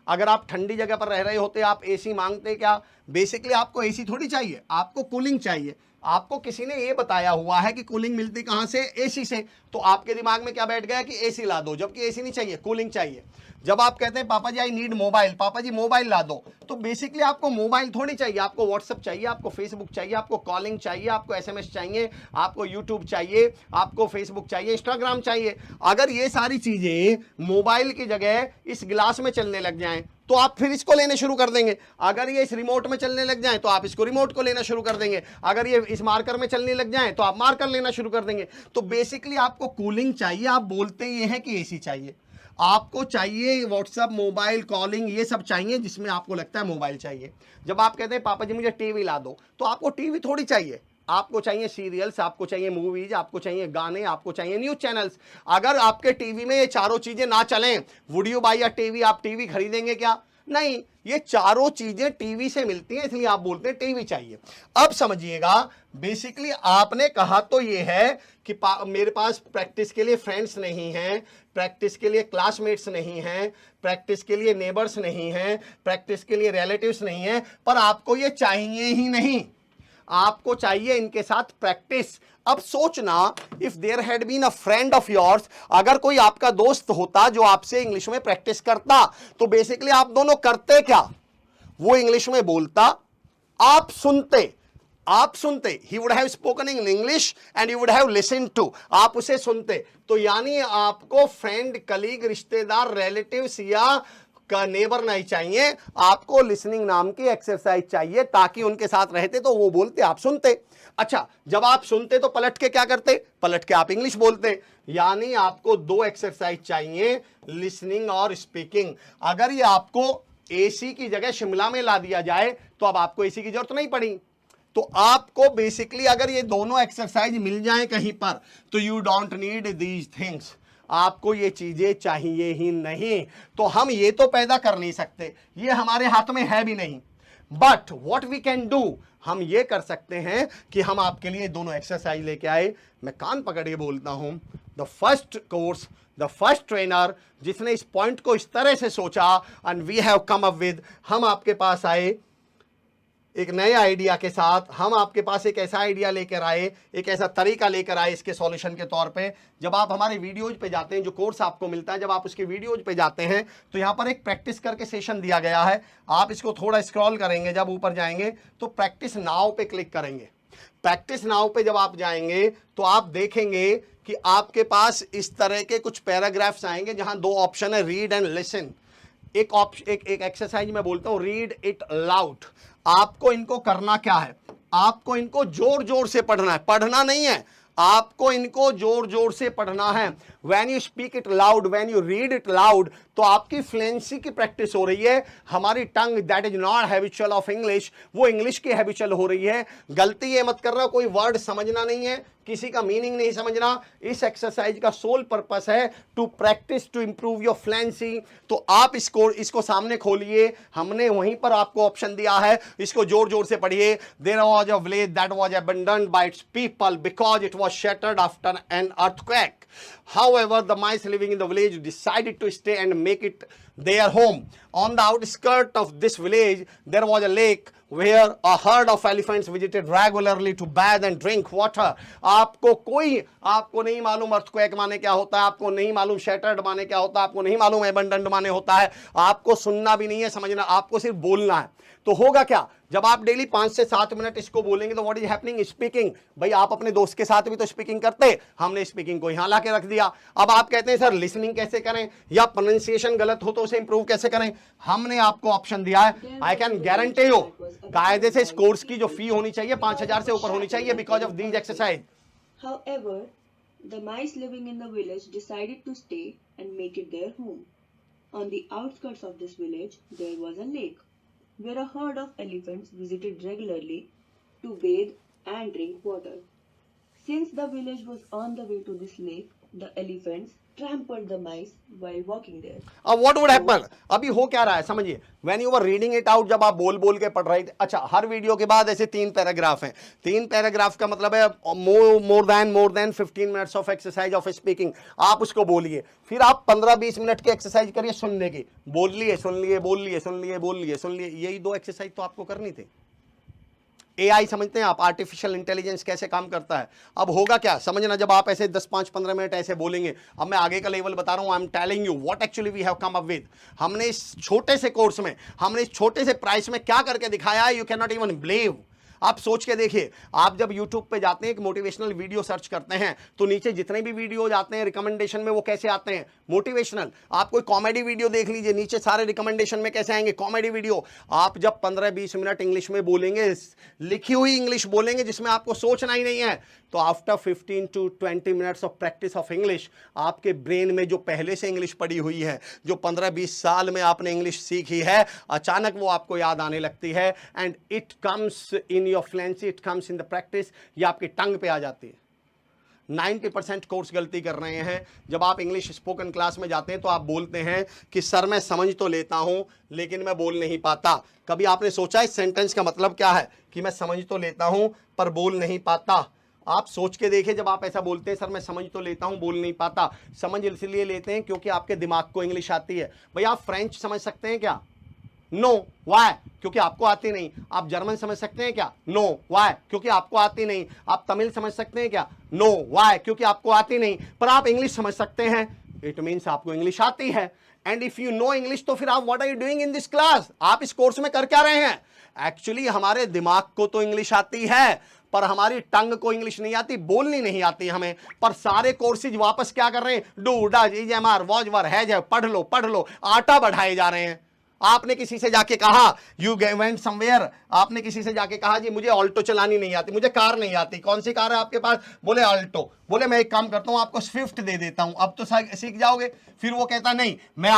अगर आप ठंडी जगह पर रह रहे होते आप एसी मांगते क्या? बेसिकली आपको एसी थोड़ी चाहिए, आपको कूलिंग चाहिए। आपको किसी ने ये बताया हुआ है कि कूलिंग मिलती कहां से, एसी से, तो आपके दिमाग में क्या बैठ गया कि एसी ला दो, जबकि एसी नहीं चाहिए, कूलिंग चाहिए। जब आप कहते हैं पापा जी आई नीड मोबाइल, पापा जी मोबाइल ला दो, तो बेसिकली आपको मोबाइल थोड़ी चाहिए, आपको व्हाट्सएप चाहिए, आपको फेसबुक चाहिए, आपको कॉलिंग चाहिए, आपको एसएमएस चाहिए, आपको यूट्यूब चाहिए, आपको फेसबुक चाहिए, इंस्टाग्राम चाहिए। अगर ये सारी चीजें मोबाइल की जगह इस गिलास में चलने लग जाएं तो आप फिर इसको लेने शुरू कर देंगे। अगर ये इस रिमोट में चलने लग जाएं तो आप इसको रिमोट को लेना शुरू कर देंगे। अगर ये इस मार्कर में चलने लग जाएं तो आप मार्कर लेना शुरू कर देंगे। तो बेसिकली आपको कूलिंग चाहिए, आप बोलते ये हैं कि एसी चाहिए। आपको चाहिए व्हाट्सएप, मोबाइल, कॉलिंग, ये सब चाहिए जिसमें आपको लगता है मोबाइल चाहिए। जब आप कहते हैं पापा जी मुझे टीवी ला दो, तो आपको टीवी थोड़ी चाहिए, आपको चाहिए सीरियल्स, आपको चाहिए मूवीज, आपको चाहिए गाने, आपको चाहिए न्यूज चैनल्स। अगर आपके टीवी में ये चारों चीजें ना चलें, would you buy a TV, आप टीवी खरीदेंगे क्या? नहीं, ये चारों चीजें टीवी से मिलती हैं, इसलिए आप बोलते हैं टीवी चाहिए। अब समझिएगा, बेसिकली आपने कहा तो ये है कि मेरे पास प्रैक्टिस के लिए फ्रेंड्स नहीं हैं, प्रैक्टिस के लिए क्लासमेट्स नहीं हैं, प्रैक्टिस के लिए नेबर्स नहीं हैं, प्रैक्टिस के लिए रिलेटिव्स नहीं हैं, पर आपको ये चाहिए ही नहीं, आपको चाहिए इनके साथ प्रैक्टिस। अब सोचना, if there had been a friend of yours, अगर कोई आपका दोस्त होता जो आपसे इंग्लिश में प्रैक्टिस करता, तो बेसिकली आप दोनों करते क्या, वो इंग्लिश में बोलता, आप सुनते, आप सुनते, he would have spoken in English and you would have listened to, आप उसे सुनते। तो यानी आपको फ्रेंड, कलीग, रिश्तेदार, रिलेटिव्स या का नेबर नहीं चाहिए, आपको लिसनिंग नाम की एक्सरसाइज चाहिए, ताकि उनके साथ रहते तो वो बोलते, आप सुनते। अच्छा, जब आप सुनते तो पलट के क्या करते, पलट के आप इंग्लिश बोलते। यानी आपको दो एक्सरसाइज चाहिए, लिसनिंग और स्पीकिंग। अगर ये आपको एसी की जगह शिमला में ला दिया जाए तो अब आपको एसी की जरूरत नहीं पड़ी। तो आपको बेसिकली अगर ये दोनों एक्सरसाइज मिल जाए कहीं पर, तो you don't need these things, आपको ये चीजें चाहिए ही नहीं। तो हम ये तो पैदा कर नहीं सकते, ये हमारे हाथ में है भी नहीं, but what we can do, हम ये कर सकते हैं कि हम आपके लिए दोनों एक्सरसाइज लेके आए। मैं कान पकड़ के बोलता हूं, the first course, the first trainer जिसने इस पॉइंट को इस तरह से सोचा, and we have come up with, हम आपके पास आए एक नए आइडिया के साथ, हम आपके पास एक ऐसा आइडिया लेकर आए, एक ऐसा तरीका लेकर आए इसके सॉल्यूशन के तौर पे। जब आप हमारे वीडियोज पे जाते हैं, जो कोर्स आपको मिलता है, जब आप उसके वीडियोज पे जाते हैं तो यहाँ पर एक प्रैक्टिस करके सेशन दिया गया है, आप इसको थोड़ा स्क्रॉल करेंगे, जब ऊपर जाएंगे तो प्रैक्टिस नाउ पे क्लिक करेंगे। प्रैक्टिस नाउ पे जब आप जाएंगे तो आप देखेंगे कि आपके पास इस तरह के कुछ पैराग्राफ्स आएंगे जहां दो ऑप्शन है, रीड एंड लिसन। एक एक्सरसाइज मैं बोलता हूं, रीड इट लाउड। आपको इनको करना क्या है, आपको इनको जोर जोर से पढ़ना है, पढ़ना नहीं है, आपको इनको जोर जोर से पढ़ना है। When you speak it loud, when you read it loud, तो आपकी फ्लुएंसी की प्रैक्टिस हो रही है। हमारी tongue that is not habitual of English, वो इंग्लिश की हैबिचुअल हो रही है। गलती ये मत कर रहा, कोई वर्ड समझना नहीं है, किसी का मीनिंग नहीं समझना। इस एक्सरसाइज का सोल पर्पस है to practice, to improve your fluency. तो आप इसको सामने खोलिए, हमने वहीं पर आपको ऑप्शन दिया है, इसको जोर जोर से पढ़िए। There was a village that was abandoned by its people because it was shattered after an earthquake. However, the mice living in the village decided to stay and make it their home. On the outskirts of this village, there was a lake where a herd of elephants visited regularly to bathe and drink water. आपको नहीं मालूम earthquake माने क्या होता है, आपको नहीं मालूम शैटर्ड माने क्या होता है, आपको नहीं मालूम एबंडंट माने होता है, आपको सुनना भी नहीं है, समझना, आपको सिर्फ बोलना है। तो होगा क्या, जब आप डेली 5 से 7 मिनट इसको बोलेंगे तो व्हाट इज हैपनिंग, स्पीकिंग। भाई आप अपने दोस्त के साथ भी तो स्पीकिंग करते, हमने स्पीकिंग को यहां लाके रख दिया। अब आप कहते हैं सर लिसनिंग कैसे करें या प्रोनाउंसिएशन गलत हो तो उसे इंप्रूव कैसे करें, हमने आपको ऑप्शन दिया है। आई कैन गारंटी यू, कायदे से इस कोर्स की जो फी होनी चाहिए 5000 से ऊपर होनी चाहिए because of these exercise. However, the mice living in the village decided to stay and make it their home. On the outskirts of this village, there was a lake where a herd of elephants visited regularly to bathe and drink water. Since the village was on the way to this lake, the elephants trampled the mice while walking there. अब what would happen? अभी हो क्या रहा है समझिए, when you were reading it out, जब आप बोल बोल के पढ़ रहे थे, अच्छा हर वीडियो के बाद ऐसे 3 पैराग्राफ हैं, 3 पैराग्राफ का मतलब है more than 15 minutes of exercise of speaking। आप उसको बोलिए, फिर आप 15-20 मिनट की एक्सरसाइज करिए सुनने की, बोल लिए सुन लिए, बोल लिए सुन लिए, बोल लिए सुन लिए, यही 2 एक्सरसाइज तो आपको करनी थी। एआई समझते हैं आप, आर्टिफिशियल इंटेलिजेंस कैसे काम करता है। अब होगा क्या समझना, जब आप ऐसे 10-5-15 मिनट ऐसे बोलेंगे, अब मैं आगे का लेवल बता रहा हूं, I am telling you what actually we have come up with. हमने इस छोटे से कोर्स में, हमने इस छोटे से प्राइस में क्या करके दिखाया है, you can not even believe. आप सोच के देखिए, आप जब YouTube पे जाते हैं एक मोटिवेशनल वीडियो सर्च करते हैं तो नीचे जितने भी वीडियो जाते हैं रिकमेंडेशन में वो कैसे आते हैं, मोटिवेशनल। आप कोई कॉमेडी वीडियो देख लीजिए, नीचे सारे रिकमेंडेशन में कैसे आएंगे, कॉमेडी वीडियो। आप जब 15-20 मिनट इंग्लिश में बोलेंगे, लिखी हुई इंग्लिश बोलेंगे जिसमें आपको सोचना ही नहीं है, तो after 15 to 20 minutes of practice of English, आपके ब्रेन में जो पहले से इंग्लिश पड़ी हुई है, जो 15-20 साल में आपने इंग्लिश सीखी है, अचानक वो आपको याद आने लगती है। And it comes in your fluency, it comes in the practice, ये आपकी टंग पे आ जाती है। 90% कोर्स गलती कर रहे हैं। जब आप इंग्लिश स्पोकन क्लास में जाते हैं तो आप बोलते हैं कि सर मैं समझ तो लेता हूं लेकिन मैं बोल नहीं पाता। कभी आपने सोचा इस सेंटेंस का मतलब क्या है कि मैं समझ तो लेता हूं पर बोल नहीं पाता? आप सोच के देखिए, जब आप ऐसा बोलते हैं सर मैं समझ तो लेता हूं बोल नहीं पाता, समझ इसलिए लेते हैं क्योंकि आपके दिमाग को इंग्लिश आती है। भाई आप फ्रेंच समझ सकते हैं क्या? नो वाई, क्योंकि आपको आती नहीं। आप जर्मन समझ सकते हैं क्या? नो वाई, क्योंकि आपको आती नहीं। आप तमिल समझ सकते हैं क्या? नो वाई, क्योंकि आपको आती नहीं। पर आप इंग्लिश समझ सकते हैं, इट मीन्स आपको इंग्लिश आती है। And if you know English तो फिर आप what are you doing in this class? आप इस कोर्स में कर क्या रहे हैं? एक्चुअली हमारे दिमाग को तो इंग्लिश आती है पर हमारी टंग को इंग्लिश नहीं आती, बोलनी नहीं आती हमें। पर सारे कोर्सेज वापस क्या कर रहे हैं? Do does is am are was were has है, पढ़ लो, आटा बढ़ाए जा रहे हैं। आपने किसी से जाके कहा यू वेंट समवेयर, आपने किसी से जाके कहा जी मुझे ऑल्टो चलानी नहीं आती, मुझे कार नहीं आती। कौन सी कार है आपके पास? बोले ऑल्टो। बोले मैं एक काम करता हूं आपको स्विफ्ट दे देता हूं, अब तो सीख जाओगे। फिर वो कहता नहीं मैं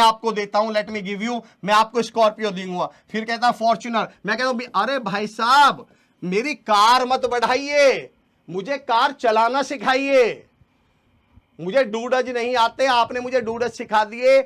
आपको देता हूं, लेट मी गिव यू, मैं आपको स्कॉर्पियो दूंगा। फिर कहता फॉर्च्यूनर। मैं कहता हूं अरे भाई साहब मेरी कार मत बढ़ाइए, मुझे कार चलाना सिखाइए। मुझे डूडज नहीं आते, आपने मुझे डूडज सिखा दिए।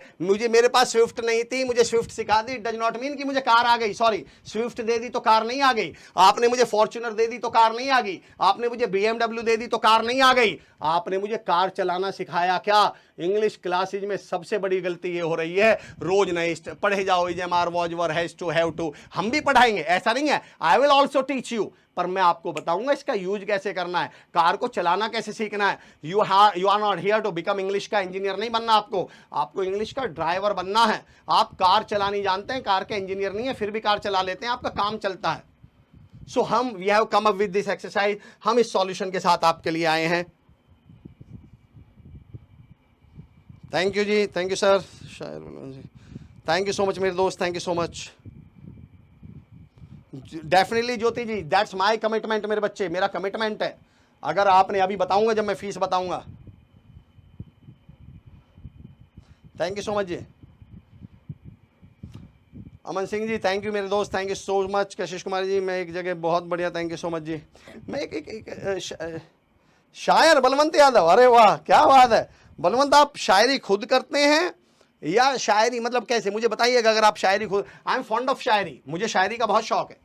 मेरे पास स्विफ्ट नहीं थी, मुझे स्विफ्ट सिखा दी। डज नॉट मीन कि मुझे कार आ गई। सॉरी, स्विफ्ट दे दी तो कार नहीं आ गई। आपने मुझे फॉर्च्यूनर दे दी तो कार नहीं आ गई। आपने मुझे BMW दे दी तो कार नहीं आ गई। आपने मुझे कार चलाना सिखाया क्या? इंग्लिश क्लासेज में सबसे बड़ी गलती ये हो रही है, रोज नए पढ़े जाओ, is am are was were has to have to. हम भी पढ़ाएंगे, ऐसा नहीं है, I will also teach you, पर मैं आपको बताऊंगा इसका यूज कैसे करना है, कार को चलाना कैसे सीखना है। You are not here to become, English का इंजीनियर नहीं बनना आपको इंग्लिश का ड्राइवर बनना है। आप कार चलानी जानते हैं, कार के इंजीनियर नहीं है, फिर भी कार चला लेते हैं, आपका काम चलता है। So we have come up with this exercise, हम इस सॉल्यूशन के साथ आपके लिए आए हैं। Thank you ji, thank you sir, thank you so much मेरे दोस्त, thank you so much. Definitely Jyoti ji, that's my commitment मेरे बच्चे, मेरा कमिटमेंट है। अगर आपने अभी बताऊंगा जब मैं फीस बताऊंगा। Thank you so much ji. Aman Singh ji thank you मेरे दोस्त, थैंक यू सो मच। कशिश कुमार जी मैं एक जगह बहुत बढ़िया, थैंक यू सो मच जी। मैं एक शायर बलवंत यादव, अरे वाह क्या बात है बलवंत, आप शायरी खुद करते हैं या शायरी मतलब कैसे, मुझे बताइएगा अगर आप शायरी खुद। आई एम फॉन्ड ऑफ शायरी, मुझे शायरी का बहुत शौक है।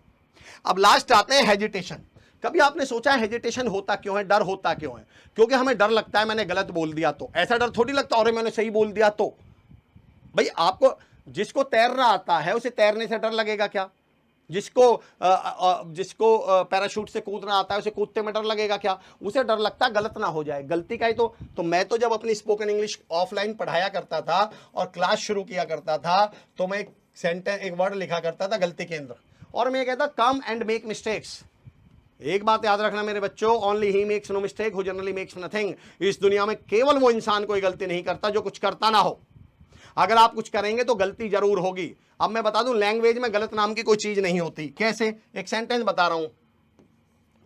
अब लास्ट आते हैं हेजिटेशन। कभी आपने सोचा है हेजिटेशन होता क्यों है, डर होता क्यों है? क्योंकि हमें डर लगता है मैंने गलत बोल दिया तो। ऐसा डर थोड़ी लगता अरे मैंने सही बोल दिया तो। भाई आपको जिसको तैरना आता है उसे तैरने से डर लगेगा क्या? जिसको पैराशूट से कूदना आता है उसे कूदते में डर लगेगा क्या? उसे डर लगता है गलत ना हो जाए, गलती का ही तो मैं तो जब अपनी स्पोकन इंग्लिश ऑफलाइन पढ़ाया करता था और क्लास शुरू किया करता था तो मैं एक वर्ड लिखा करता था गलती के अंदर, और मैं कहता कम एंड मेक मिस्टेक्स। एक बात याद रखना मेरे बच्चों, only he makes no mistake who generally makes nothing. इस दुनिया में केवल वो इंसान कोई गलती नहीं करता जो कुछ करता ना हो। अगर आप कुछ करेंगे तो गलती जरूर होगी। अब मैं बता दूं लैंग्वेज में गलत नाम की कोई चीज नहीं होती। कैसे? एक सेंटेंस बता रहा हूं,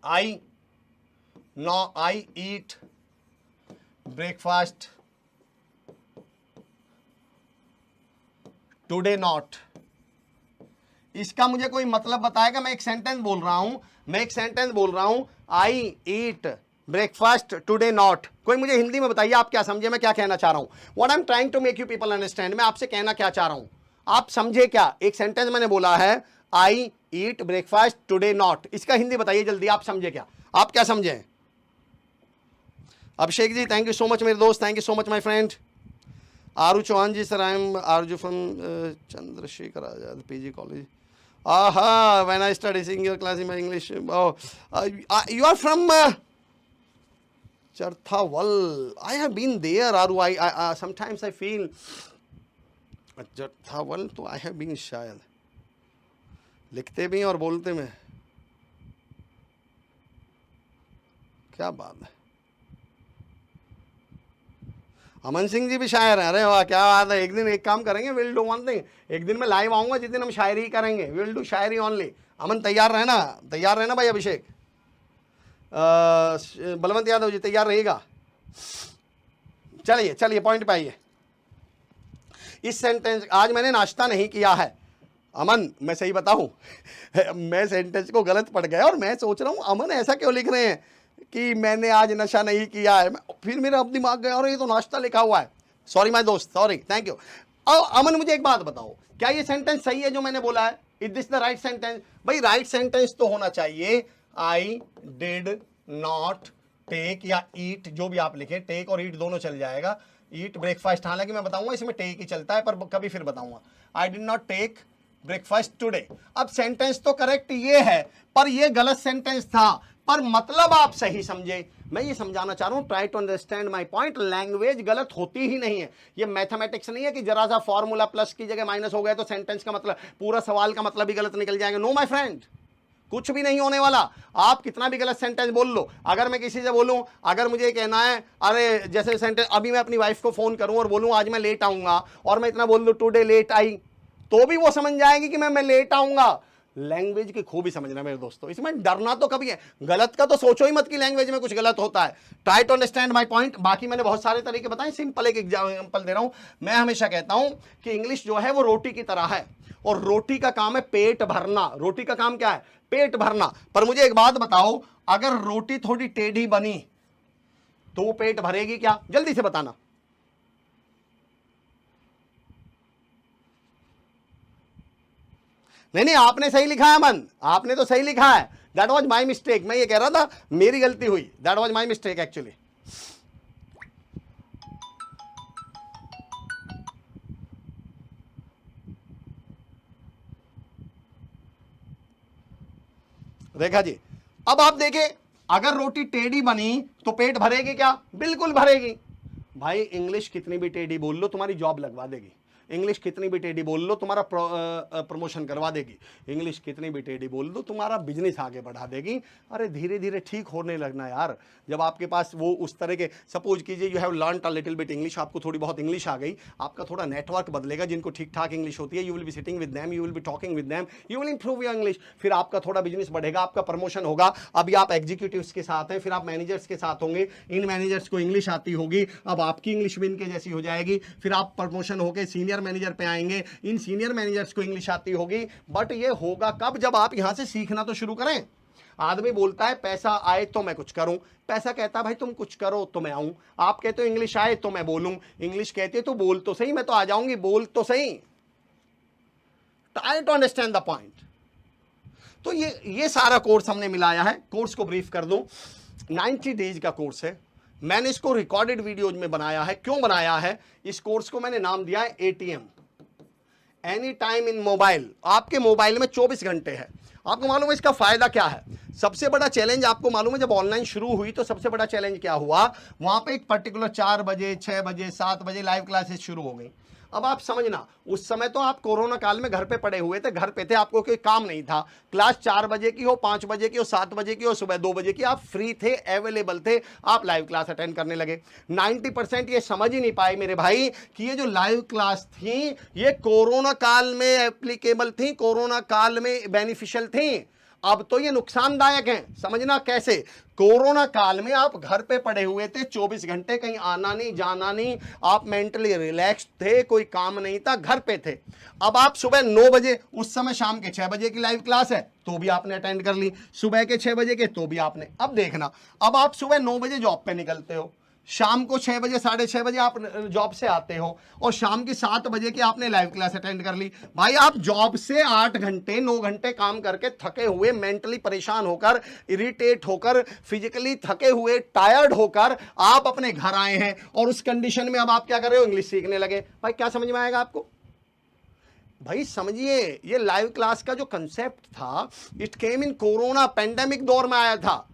आई ईट ब्रेकफास्ट टुडे नॉट। इसका मुझे कोई मतलब बताएगा? मैं एक सेंटेंस बोल रहा हूं, आई ईट ब्रेकफास्ट टुडे नॉट। कोई मुझे हिंदी में बताइए आप क्या समझे मैं क्या कहना चाह रहा हूं? What I am trying to make you people understand. मैं आपसे कहना क्या चाह रहा हूं, आप समझे क्या? एक सेंटेंस मैंने बोला है आई ईट ब्रेकफास्ट टुडे नॉट, इसका हिंदी बताइए जल्दी, आप समझे क्या? आप क्या समझे? Abhishek ji thank you so much मेरे दोस्त, thank you so much my friend. Aru Chauhan ji sir, I am Arzoo from Chandrashekhar Azad PG college. Aha, when I started seeing your class in my English, you are from Charthawal. I have been there, Aru. I sometimes I feel Charthawal, तो I have been शायद, लिखते भी और बोलते में क्या बात है। अमन सिंह जी भी शायर हैं, अरे वाह क्या बात है। एक दिन एक काम करेंगे, विल डू वन थिंग, एक दिन मैं लाइव आऊंगा जिस दिन हम शायरी करेंगे, विल डू शायरी ओनली। अमन तैयार रहना भाई। अभिषेक बलवंत यादव जी तैयार रहिएगा। चलिए पॉइंट पे आइए। इस सेंटेंस, आज मैंने नाश्ता नहीं किया है। अमन मैं सही बताऊं मैं सेंटेंस को गलत पढ़ गया और मैं सोच रहा हूं अमन ऐसा क्यों लिख रहे हैं कि मैंने आज नशा नहीं किया है। फिर मेरा अब दिमाग गया और ये तो नाश्ता लिखा हुआ है। सॉरी माय दोस्त, सॉरी, थैंक यू। अब अमन मुझे एक बात बताओ, क्या ये सेंटेंस सही है जो मैंने बोला है? Is this the right sentence? भाई राइट सेंटेंस तो होना चाहिए आई डिड नॉट टेक या ईट, जो भी आप लिखे, टेक और ईट दोनों चल जाएगा। ईट ब्रेकफास्ट, हालांकि मैं बताऊंगा इसमें टेक ही चलता है, पर कभी फिर बताऊंगा। I did not take breakfast today. अब सेंटेंस तो करेक्ट ये है, पर ये गलत सेंटेंस था, पर मतलब आप सही समझे। मैं ये समझाना चाह रहा हूं, try to understand my point. Language गलत होती ही नहीं है। ये मैथमेटिक्स नहीं है कि जरा सा फॉर्मूला प्लस की जगह माइनस हो गया तो सेंटेंस का मतलब, पूरा सवाल का मतलब ही गलत निकल जाएगा। नो माय फ्रेंड, कुछ भी नहीं होने वाला। आप कितना भी गलत सेंटेंस बोल लो, अगर मैं किसी से बोलूं, अगर मुझे कहना है, अरे जैसे सेंटेंस अभी मैं अपनी वाइफ को फोन करूं और बोलूं आज मैं लेट आऊंगा, और मैं इतना बोल दूं टुडे लेट आई, तो भी वो समझ जाएगी कि मैं लेट आऊंगा। लैंग्वेज की खूबी समझना मेरे दोस्तों, इसमें डरना तो कभी है, गलत का तो सोचो ही मत कि लैंग्वेज में कुछ गलत होता है। Try to understand my point. बाकी मैंने बहुत सारे तरीके बताए, सिंपल एक एग्जांपल दे रहा हूं। मैं हमेशा कहता हूं कि इंग्लिश जो है वो रोटी की तरह है, और रोटी का काम है पेट भरना। रोटी का काम क्या है? पेट भरना। पर मुझे एक बात बताओ, अगर रोटी थोड़ी टेढ़ी बनी तो वो पेट भरेगी क्या? जल्दी से बताना। नहीं, आपने सही लिखा है मन, आपने तो सही लिखा है। That was my mistake. मैं ये कह रहा था मेरी गलती हुई, that was my mistake actually. Rekha ji, अब आप देखें, अगर रोटी टेढ़ी बनी तो पेट भरेगी क्या? बिल्कुल भरेगी। भाई इंग्लिश कितनी भी टेढ़ी बोल लो तुम्हारी जॉब लगवा देगी। इंग्लिश कितनी भी टेढ़ी बोल लो तुम्हारा प्रमोशन करवा देगी। इंग्लिश कितनी भी टेढ़ी बोल दो तुम्हारा बिजनेस आगे बढ़ा देगी। अरे धीरे धीरे ठीक होने लगना यार। जब आपके पास वो उस तरह के, सपोज कीजिए you have learn a little bit English, आपको थोड़ी बहुत इंग्लिश आ गई, आपका थोड़ा नेटवर्क बदलेगा। जिनको ठीक ठाक इंग्लिश होती है, you will be sitting with them, you will be talking with them, you will improve your English. फिर आपका थोड़ा बिजनेस बढ़ेगा, आपका प्रमोशन होगा। अभी आप एग्जीक्यूटिव्स के साथ हैं, फिर आप मैनेजर्स के साथ होंगे, इन मैनेजर्स को इंग्लिश आती होगी, अब आपकी इंग्लिश भी इनके जैसी हो जाएगी। फिर आप प्रमोशन होकर सीनियर मैनेजर पे आएंगे, इन सीनियर मैनेजर्स को इंग्लिश आती होगी। बट ये होगा कब? जब आप यहां से सीखना तो शुरू करें। आदमी बोलता है पैसा आए तो मैं कुछ करूं, पैसा कहता है भाई तुम कुछ करो तो मैं आऊं। आप कहते हो इंग्लिश आए तो मैं बोलूं, इंग्लिश कहते हो तो बोल तो सही, मैं तो आ जाऊंगी, बोल तो सही। Try to understand the point. तो ये सारा कोर्स हमने मिलाया है। कोर्स को ब्रीफ कर दूं, 90 डेज का कोर्स है। मैंने इसको रिकॉर्डेड वीडियोज में बनाया है। क्यों बनाया है? इस कोर्स को मैंने नाम दिया है ATM। Any time in mobile, आपके मोबाइल में 24 घंटे है। आपको मालूम है इसका फायदा क्या है? सबसे बड़ा चैलेंज आपको मालूम है, जब ऑनलाइन शुरू हुई तो सबसे बड़ा चैलेंज क्या हुआ, वहां पे एक पर्टिकुलर 4 बजे 6 बजे 7 बजे लाइव क्लासेस शुरू हो गई। अब आप समझना, उस समय तो आप कोरोना काल में घर पे पड़े हुए थे, घर पे थे, आपको कोई काम नहीं था। क्लास 4 बजे की हो, 5 बजे की हो, 7 बजे की हो, सुबह 2 बजे की, आप फ्री थे, अवेलेबल थे, आप लाइव क्लास अटेंड करने लगे। 90% ये समझ ही नहीं पाए मेरे भाई कि ये जो लाइव क्लास थी ये कोरोना काल में एप्लीकेबल थी, कोरोना काल में बेनिफिशियल थी। अब तो ये नुकसानदायक हैं। समझना कैसे? कोरोना काल में आप घर पे पड़े हुए थे 24 घंटे, कहीं आना नहीं जाना नहीं, आप मेंटली रिलैक्स थे, कोई काम नहीं था, घर पे थे। अब आप सुबह 9 बजे, उस समय शाम के 6 बजे की लाइव क्लास है तो भी आपने अटेंड कर ली, सुबह के 6 बजे के तो भी आपने। अब देखना, अब आप सुबह 9 बजे जॉब पे निकलते हो, शाम को 6 बजे 6:30 बजे आप जॉब से आते हो, और शाम की 7 बजे की आपने लाइव क्लास अटेंड कर ली। भाई आप जॉब से 8 घंटे 9 घंटे काम करके थके हुए, मेंटली परेशान होकर, इरिटेट होकर, फिजिकली थके हुए, टायर्ड होकर आप अपने घर आए हैं, और उस कंडीशन में अब आप क्या कर रहे हो? इंग्लिश सीखने लगे। भाई क्या समझ में आएगा आपको? भाई समझिए, ये लाइव क्लास का जो कंसेप्ट था, it came in corona pandemic दौर में आया था।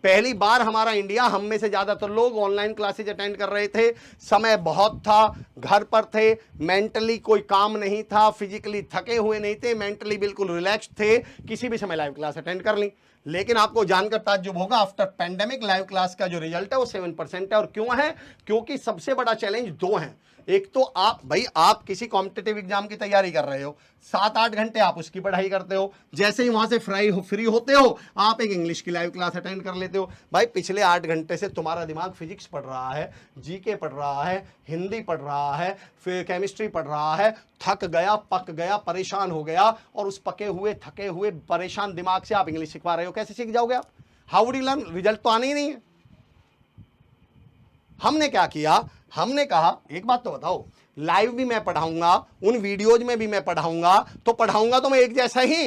पहली बार हमारा इंडिया, हम में से ज्यादातर लोग ऑनलाइन क्लासेज अटेंड कर रहे थे, समय बहुत था, घर पर थे, मेंटली कोई काम नहीं था, फिजिकली थके हुए नहीं थे, मेंटली बिल्कुल रिलैक्स थे, किसी भी समय लाइव क्लास अटेंड कर ली। लेकिन आपको जानकर ताज्जुब होगा, आफ्टर पेंडेमिक लाइव क्लास का जो रिजल्ट है वो 7% है। और क्यों है? क्योंकि सबसे बड़ा चैलेंज दो हैं। एक तो आप किसी कॉम्पिटिटिव एग्जाम की तैयारी कर रहे हो, 7-8 घंटे आप उसकी पढ़ाई करते हो, जैसे ही वहां से फ्री होते हो आप एक इंग्लिश की लाइव क्लास अटेंड कर लेते हो। भाई पिछले 8 घंटे से तुम्हारा दिमाग फिजिक्स पढ़ रहा है, जीके पढ़ रहा है, हिंदी पढ़ रहा है, फिर केमिस्ट्री पढ़ रहा है, थक गया, पक गया, परेशान हो गया, और उस पके हुए, थके हुए, परेशान दिमाग से आप इंग्लिश सिखवा रहे हो। कैसे सीख जाओगे आप? How would you learn? Result तो आने ही नहीं है। हमने क्या किया? हमने कहा एक बात तो बताओ, लाइव भी मैं पढ़ाऊंगा, उन वीडियोज में भी मैं पढ़ाऊंगा, तो पढ़ाऊंगा तो मैं एक जैसा ही,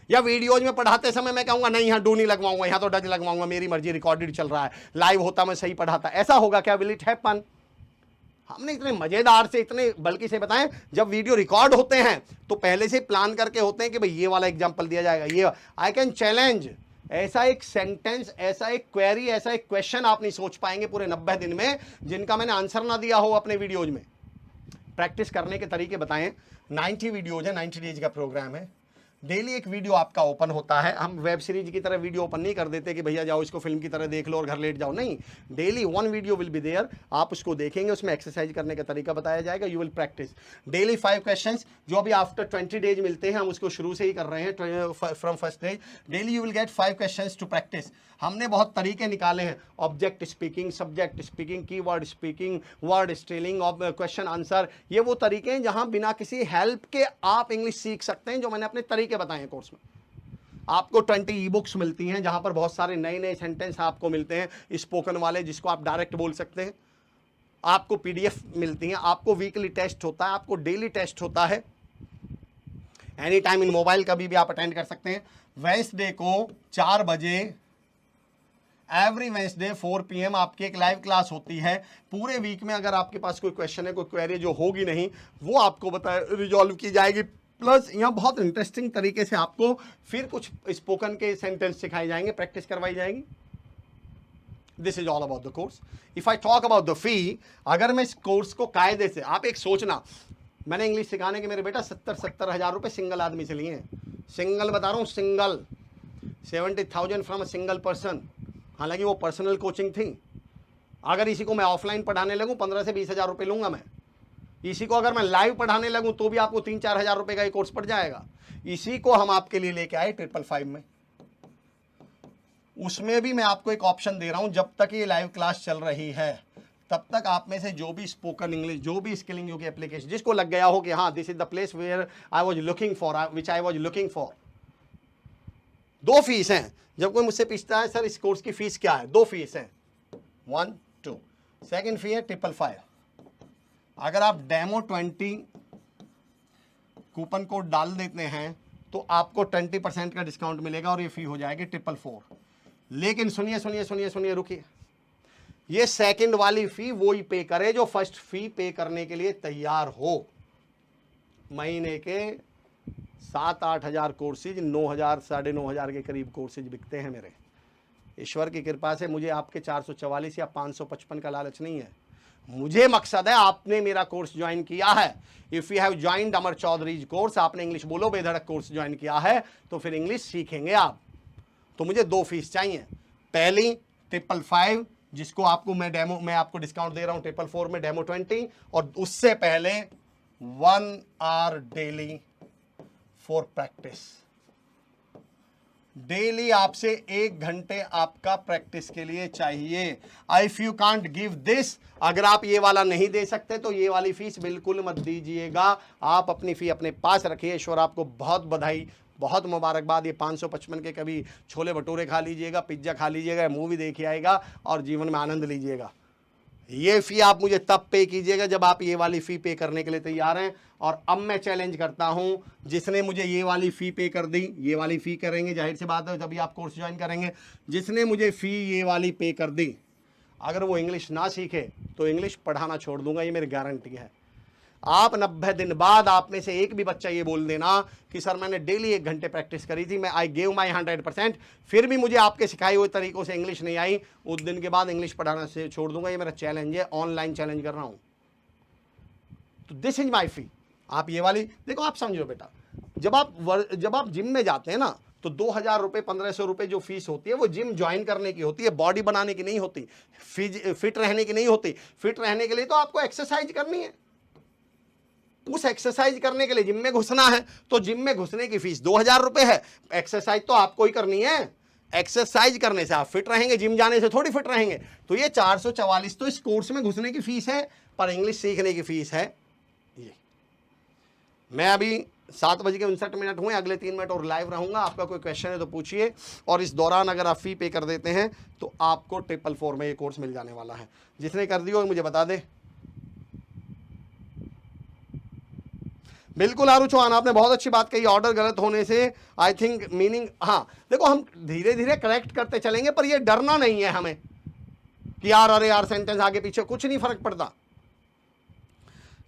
या वीडियोज में पढ़ाते समय मैं कहूंगा नहीं यहां डू नहीं लगवाऊंगा, यहां तो डज लगवाऊंगा, मेरी मर्जी, रिकॉर्डेड चल रहा है, लाइव होता मैं सही पढ़ाता, ऐसा होगा क्या? Will it happen? हमने इतने मजेदार से, इतने बल्कि से बताएं, जब वीडियो रिकॉर्ड होते हैं तो पहले से प्लान करके होते हैं कि भाई ये वाला एग्जांपल दिया जाएगा, ये आई कैन चैलेंज, ऐसा एक सेंटेंस, ऐसा एक क्वेरी, ऐसा एक क्वेश्चन आप नहीं सोच पाएंगे पूरे 90 दिन में जिनका मैंने आंसर ना दिया हो अपने वीडियोज में। प्रैक्टिस करने के तरीके बताएं। 90 वीडियोज है, 90 डेज का प्रोग्राम है। डेली एक वीडियो आपका ओपन होता है। हम वेब सीरीज की तरह वीडियो ओपन नहीं कर देते कि भैया जाओ इसको फिल्म की तरह देख लो और घर लेट जाओ, नहीं। Daily 1 video will be there, आप उसको देखेंगे, उसमें एक्सरसाइज करने का तरीका बताया जाएगा, you will practice. Daily 5 questions जो अभी आफ्टर 20 डेज मिलते हैं, हम उसको शुरू से ही कर रहे हैं from first days. Daily you will get 5 questions to practice. हमने बहुत तरीके निकाले हैं, object speaking, subject speaking, keyword speaking, word spelling, question answer, ये वो तरीके हैं जहां बिना किसी हेल्प के आप इंग्लिश सीख सकते हैं, जो मैंने अपने तरीके बताए हैं कोर्स में। आपको 20 ई बुक्स मिलती हैं जहां पर बहुत सारे नए नए सेंटेंस आपको मिलते हैं, स्पोकन वाले जिसको आप डायरेक्ट बोल सकते हैं। आपको पीडीएफ मिलती हैं, आपको वीकली टेस्ट होता है, आपको डेली टेस्ट होता है। एनी टाइम इन मोबाइल कभी भी आप अटेंड कर सकते हैं। वेडनेसडे को 4 बजे, एवरी वेडनेसडे 4 PM आपकी एक लाइव क्लास होती है। पूरे वीक में अगर आपके पास कोई क्वेश्चन है, कोई क्वेरी जो होगी नहीं, वो आपको रिजॉल्व की जाएगी। प्लस यहाँ बहुत इंटरेस्टिंग तरीके से आपको फिर कुछ स्पोकन के सेंटेंस सिखाए जाएंगे, प्रैक्टिस करवाई जाएगी। This is all about the course. If I talk about the fee, अगर मैं इस कोर्स को कायदे से, आप एक सोचना, मैंने इंग्लिश सिखाने के मेरे बेटा 70 हज़ार रुपये सिंगल आदमी से लिए हैं। सिंगल बता रहा हूँ, single, 70,000 from a single person. हालांकि वो पर्सनल कोचिंग थी। अगर इसी को मैं ऑफलाइन पढ़ाने लगूँ 15 से 20 हज़ार रुपये लूँगा मैं। इसी को अगर मैं लाइव पढ़ाने लगूँ तो भी आपको 3-4 हज़ार रुपये का ये कोर्स पड़ जाएगा। इसी को हम आपके लिए लेके आए 555 में। उसमें भी मैं आपको एक ऑप्शन दे रहा हूँ, जब तक ये लाइव क्लास चल रही है तब तक आप में से जो भी स्पोकन इंग्लिश, जो भी स्किलिंग यू की एप्लीकेशन, जिसको लग गया हो कि हाँ this is the place where I was looking for, which I was looking for. 2 fees हैं। जब कोई मुझसे पूछता है सर इस कोर्स की फीस क्या है, 2 फीस हैं, 1, 2। सेकेंड फी है 555। अगर आप डेमो 20 कूपन कोड डाल देते हैं तो आपको 20% का डिस्काउंट मिलेगा और ये फी हो जाएगी 444। लेकिन सुनिए, रुकिए, ये सेकंड वाली फी वो ही पे करे जो फर्स्ट फी पे करने के लिए तैयार हो। महीने के 7-8 हज़ार कोर्सेज, 9,000 9,500 के करीब कोर्सेज बिकते हैं मेरे। ईश्वर की कृपा से मुझे आपके 444 या 555 का लालच नहीं है। मुझे मकसद है आपने मेरा कोर्स ज्वाइन किया है। If you have joined Amar Chaudhary course, आपने इंग्लिश बोलो बेधड़क कोर्स ज्वाइन किया है, तो फिर इंग्लिश सीखेंगे आप। तो मुझे 2 फीस चाहिए। पहली 555, जिसको आपको मैं आपको डिस्काउंट दे रहा हूं 444 में, डेमो 20, और उससे पहले 1 hour daily for practice. Daily आपसे 1 घंटे आपका प्रैक्टिस के लिए चाहिए। If you can't give this, अगर आप ये वाला नहीं दे सकते तो ये वाली फीस बिल्कुल मत दीजिएगा। आप अपनी फी अपने पास रखिए। ईश्वर आपको बहुत बधाई, बहुत मुबारकबाद। ये 555 के कभी छोले भटूरे खा लीजिएगा, पिज्ज़ा खा लीजिएगा, मूवी देखिए आएगा और जीवन में आनंद लीजिएगा। ये फ़ी आप मुझे तब पे कीजिएगा जब आप ये वाली फ़ी पे करने के लिए तैयार हैं। और अब मैं चैलेंज करता हूं, जिसने मुझे ये वाली फ़ी पे कर दी, ये वाली फ़ी करेंगे, जाहिर सी बात है तभी आप कोर्स ज्वाइन करेंगे। जिसने मुझे फ़ी ये वाली पे कर दी, अगर वो इंग्लिश ना सीखे तो इंग्लिश पढ़ाना छोड़ दूंगा, ये मेरी गारंटी है। आप 90 दिन बाद आप में से एक भी बच्चा ये बोल देना कि सर मैंने डेली 1 घंटे प्रैक्टिस करी थी, मैं आई गेव माई 100%, फिर भी मुझे आपके सिखाए हुए तरीकों से इंग्लिश नहीं आई, उस दिन के बाद इंग्लिश पढ़ाना से छोड़ दूंगा। ये मेरा चैलेंज है, ऑनलाइन चैलेंज कर रहा हूं। तो दिस इज माई फी। आप ये वाली देखो, आप समझो बेटा, जब आप जिम में जाते हैं ना, तो 2,000 रुपये 1,500 रुपये जो फीस होती है वो जिम ज्वाइन करने की होती है, बॉडी बनाने की नहीं होती, फिट रहने की नहीं होती। फिट रहने के लिए तो आपको एक्सरसाइज करनी है। उस एक्सरसाइज करने के लिए जिम में घुसना है, तो जिम में घुसने की फीस 2,000 रुपये है। एक्सरसाइज तो आपको ही करनी है। एक्सरसाइज करने से आप फिट रहेंगे, जिम जाने से थोड़ी फिट रहेंगे। तो ये 444 तो इस कोर्स में घुसने की फीस है, पर इंग्लिश सीखने की फीस है ये। मैं अभी 7:59 हुए, अगले 3 मिनट और लाइव रहूंगा। आपका कोई क्वेश्चन है तो पूछिए, और इस दौरान अगर आप फी पे कर देते हैं तो आपको 444 में ये कोर्स मिल जाने वाला है। जिसने कर दिया मुझे बता दे। बिल्कुल आरू चौहान, आपने बहुत अच्छी बात कही। ऑर्डर गलत होने से आई थिंक मीनिंग, हाँ देखो हम धीरे धीरे करेक्ट करते चलेंगे, पर ये डरना नहीं है हमें कि यार अरे यार सेंटेंस आगे पीछे, कुछ नहीं फर्क पड़ता।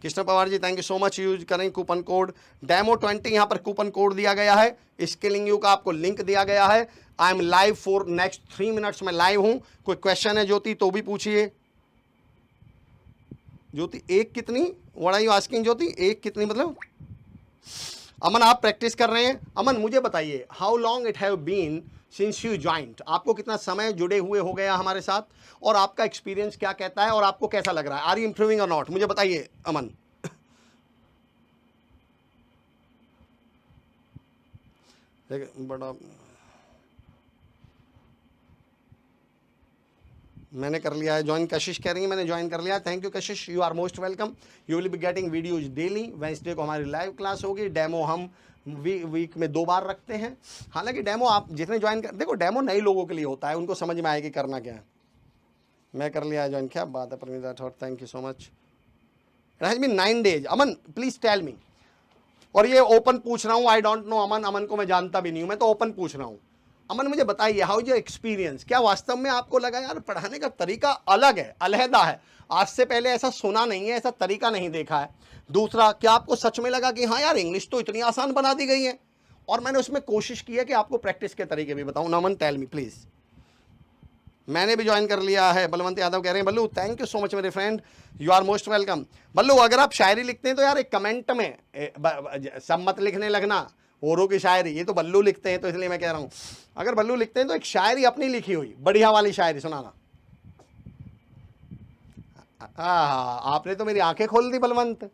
Krishna Pawar ji thank you so much. Use करें कूपन कोड डेमो 20, यहाँ पर कूपन कोड दिया गया है, स्किलिंग यू का आपको लिंक दिया गया है। I am live for next 3 minutes में लाइव हूँ। कोई क्वेश्चन है ज्योति तो भी पूछिए। ज्योति एक कितनी, व्हाट आर यू आस्किंग ज्योति, एक कितनी मतलब? अमन आप प्रैक्टिस कर रहे हैं? अमन मुझे बताइए, how long it have been since you joined, आपको कितना समय जुड़े हुए हो गया हमारे साथ, और आपका एक्सपीरियंस क्या कहता है, और आपको कैसा लग रहा है? आर यू इंप्रूविंग और नॉट, मुझे बताइए अमन। बड़ा मैंने कर लिया है ज्वाइन। कशिश कह रही है मैंने ज्वाइन कर लिया। Thank you Kashish, you are most welcome. You will be getting videos daily. Wednesday को हमारी लाइव क्लास होगी। डेमो हम वीक में 2 बार रखते हैं। हालांकि डेमो आप जितने ज्वाइन कर, देखो डेमो नए लोगों के लिए होता है, उनको समझ में आएगी करना क्या है। मैं कर लिया है ज्वाइन, क्या बात है Parmita Rathore, thank you so much. It has been 9 days। Aman please tell me, और ये ओपन पूछ रहा हूँ, आई डोंट नो अमन, अमन को मैं जानता भी नहीं हूँ, मैं तो ओपन पूछ रहा हूँ। अमन मुझे बताइए, हाउ इज योर एक्सपीरियंस, क्या वास्तव में आपको लगा यार पढ़ाने का तरीका अलग है, अलहदा है, आज से पहले ऐसा सुना नहीं है, ऐसा तरीका नहीं देखा है? दूसरा, क्या आपको सच में लगा कि हाँ यार इंग्लिश तो इतनी आसान बना दी गई है, और मैंने उसमें कोशिश की है कि आपको प्रैक्टिस के तरीके भी बताऊँ? अमन टेल मी प्लीज़। मैंने भी ज्वाइन कर लिया है। बलवंत यादव कह रहे हैं Ballu thank you so much मेरे friend, you are most welcome. Ballu अगर आप शायरी लिखते हैं तो यार एक कमेंट में सब मत लिखने लगना, औरों की शायरी, ये तो बल्लू लिखते हैं तो इसलिए मैं कह रहा हूँ, अगर बल्लू लिखते हैं तो एक शायरी अपनी लिखी हुई बढ़िया वाली शायरी सुनाना। आपने तो मेरी आंखें खोल दी बलवंत।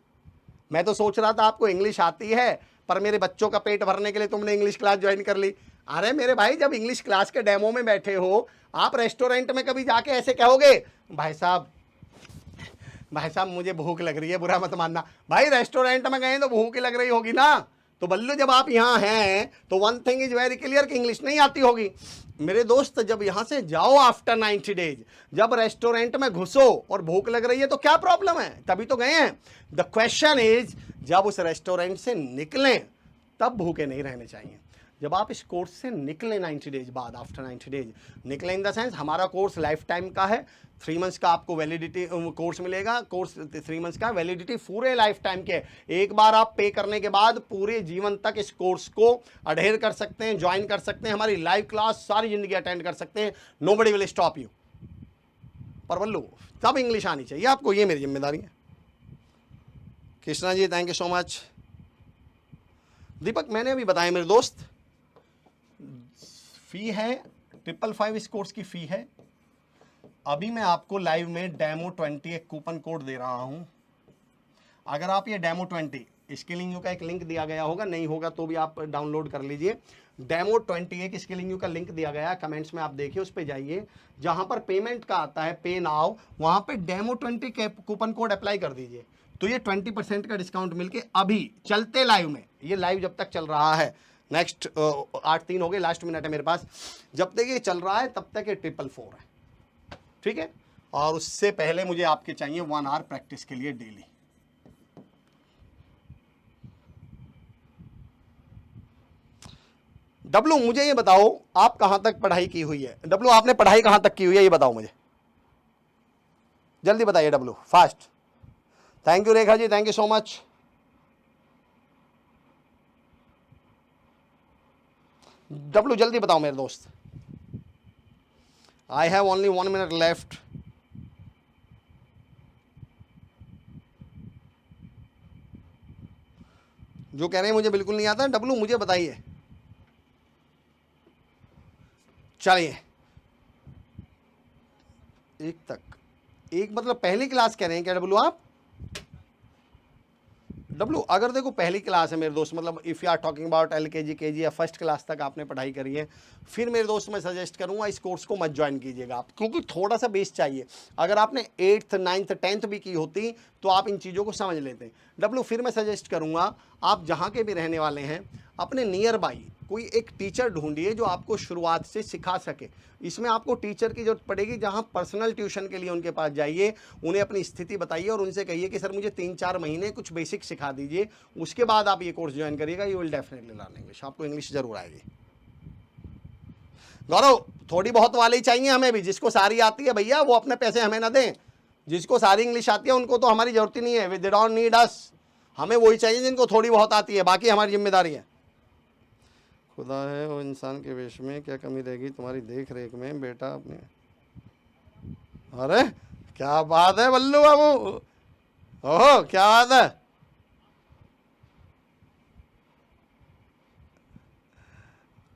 मैं तो सोच रहा था आपको इंग्लिश आती है, पर मेरे बच्चों का पेट भरने के लिए तुमने इंग्लिश क्लास ज्वाइन कर ली। अरे मेरे भाई, जब इंग्लिश क्लास के डेमो में बैठे हो, आप रेस्टोरेंट में कभी जाके ऐसे कहोगे भाई साहब मुझे भूख लग रही है, बुरा मत मानना। भाई रेस्टोरेंट में गए तो भूख लग रही होगी ना। तो बल्लू जब आप यहाँ हैं तो one thing is very clear कि इंग्लिश नहीं आती होगी। मेरे दोस्त जब यहाँ से जाओ आफ्टर 90 days, जब रेस्टोरेंट में घुसो और भूख लग रही है तो क्या प्रॉब्लम है, तभी तो गए हैं। द क्वेश्चन इज, जब उस रेस्टोरेंट से निकलें तब भूखे नहीं रहने चाहिए। जब आप इस कोर्स से निकले 90 डेज बाद, आफ्टर 90 डेज निकले इन द सेंस हमारा कोर्स लाइफ टाइम का है, 3 मंथ्स का आपको वैलिडिटी कोर्स मिलेगा, कोर्स 3 मंथ्स का वैलिडिटी पूरे लाइफ टाइम के, एक बार आप पे करने के बाद पूरे जीवन तक इस कोर्स को अडेयर कर सकते हैं, ज्वाइन कर सकते हैं, हमारी लाइव क्लास सारी जिंदगी अटेंड कर सकते हैं, नोबडी विल स्टॉप यू। पर वल्लू तब इंग्लिश आनी चाहिए आपको, ये मेरी जिम्मेदारी है। Krishna ji thank you so much. दीपक मैंने अभी बताया मेरे दोस्त, फी है 555 इस कोर्स की फी है। अभी मैं आपको लाइव में डेमो 20 एक कूपन कोड दे रहा हूं। अगर आप ये डेमो 20 स्किलिंग यू का एक लिंक दिया गया होगा, नहीं होगा तो भी आप डाउनलोड कर लीजिए। डेमो 20 एक स्किलिंग यू का लिंक दिया गया है, कमेंट्स में आप देखिए, उस पर जाइए, जहां पर पेमेंट का आता है पे नाउ, वहां पे डेमो 20 के कूपन कोड अप्लाई कर दीजिए, तो ये 20% का डिस्काउंट मिलके अभी चलते लाइव में, ये लाइव जब तक चल रहा है, नेक्स्ट 8-3 हो गए, लास्ट मिनट है मेरे पास, जब तक ये चल रहा है तब तक ये 444 है, ठीक है। और उससे पहले मुझे आपके चाहिए 1 आवर प्रैक्टिस के लिए डेली। डब्लू मुझे ये बताओ आप कहां तक पढ़ाई की हुई है? डब्लू आपने पढ़ाई कहां तक की हुई है ये बताओ मुझे, जल्दी बताइए W, fast. Thank you Rekha ji, thank you so much. W जल्दी बताओ मेरे दोस्त। I have only 1 minute left. जो कह रहे हैं मुझे बिल्कुल नहीं आता, डब्लू मुझे बताइए। चलिए एक तक, एक मतलब पहली क्लास कह रहे हैं क्या डब्लू आप? डब्लू अगर देखो पहली क्लास है मेरे दोस्त, मतलब if you are talking about LKG KG या फर्स्ट क्लास तक आपने पढ़ाई करी है, फिर मेरे दोस्त मैं सजेस्ट करूंगा इस कोर्स को मत ज्वाइन कीजिएगा आप, क्योंकि थोड़ा सा बेस चाहिए। अगर आपने 8th 9th 10th भी की होती तो आप इन चीज़ों को समझ लेते। डब्लू फिर मैं सजेस्ट करूंगा आप जहाँ के भी रहने वाले हैं, अपने नियर बाई कोई एक टीचर ढूंढिए जो आपको शुरुआत से सिखा सके। इसमें आपको टीचर की जरूरत पड़ेगी, जहां पर्सनल ट्यूशन के लिए उनके पास जाइए, उन्हें अपनी स्थिति बताइए और उनसे कहिए कि सर मुझे 3-4 महीने कुछ बेसिक सिखा दीजिए, उसके बाद आप ये कोर्स ज्वाइन करिएगा, you will definitely learn English, आपको इंग्लिश जरूर आएगी। गौरव थोड़ी बहुत वाले ही चाहिए हमें भी, जिसको सारी आती है भैया वो अपने पैसे हमें ना दें, जिसको सारी इंग्लिश आती है उनको तो हमारी जरूरत ही नहीं है, दे डोंट नीड अस, हमें वही चाहिए जिनको थोड़ी बहुत आती है, बाकी हमारी जिम्मेदारी है। खुदा है वो इंसान के वेश में, क्या कमी रहेगी तुम्हारी देख रेख में बेटा अपने। अरे क्या बात है बल्लू बाबू, ओहो क्या बात है।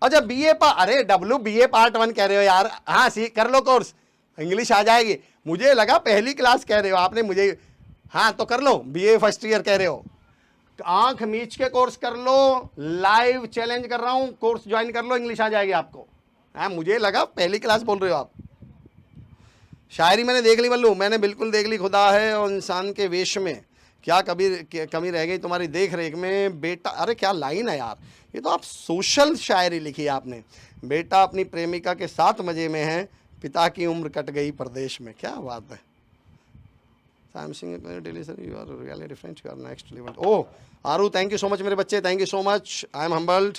अच्छा BA अरे डब्लू BA पार्ट 1 कह रहे हो यार? हाँ सी कर लो कोर्स, इंग्लिश आ जाएगी। मुझे लगा पहली क्लास कह रहे हो आपने मुझे, हाँ तो कर लो, BA फर्स्ट ईयर कह रहे हो, आंख मीच के कोर्स कर लो, लाइव चैलेंज कर रहा हूं, कोर्स ज्वाइन कर लो, इंग्लिश आ जाएगी आपको। हाँ मुझे लगा पहली क्लास बोल रहे हो आप। शायरी मैंने देख ली बल्लू, मैंने बिल्कुल देख ली। खुदा है और इंसान के वेश में, क्या कमी रह गई तुम्हारी देख रेख में बेटा। अरे क्या लाइन है यार, ये तो आप सोशल शायरी लिखी है आपने। बेटा अपनी प्रेमिका के साथ मजे में है, पिता की उम्र कट गई परदेश में, क्या बात है। Daily sir you are really different, you are next level. Oh Aru thank you so much मेरे बच्चे, thank you so much, I am humbled.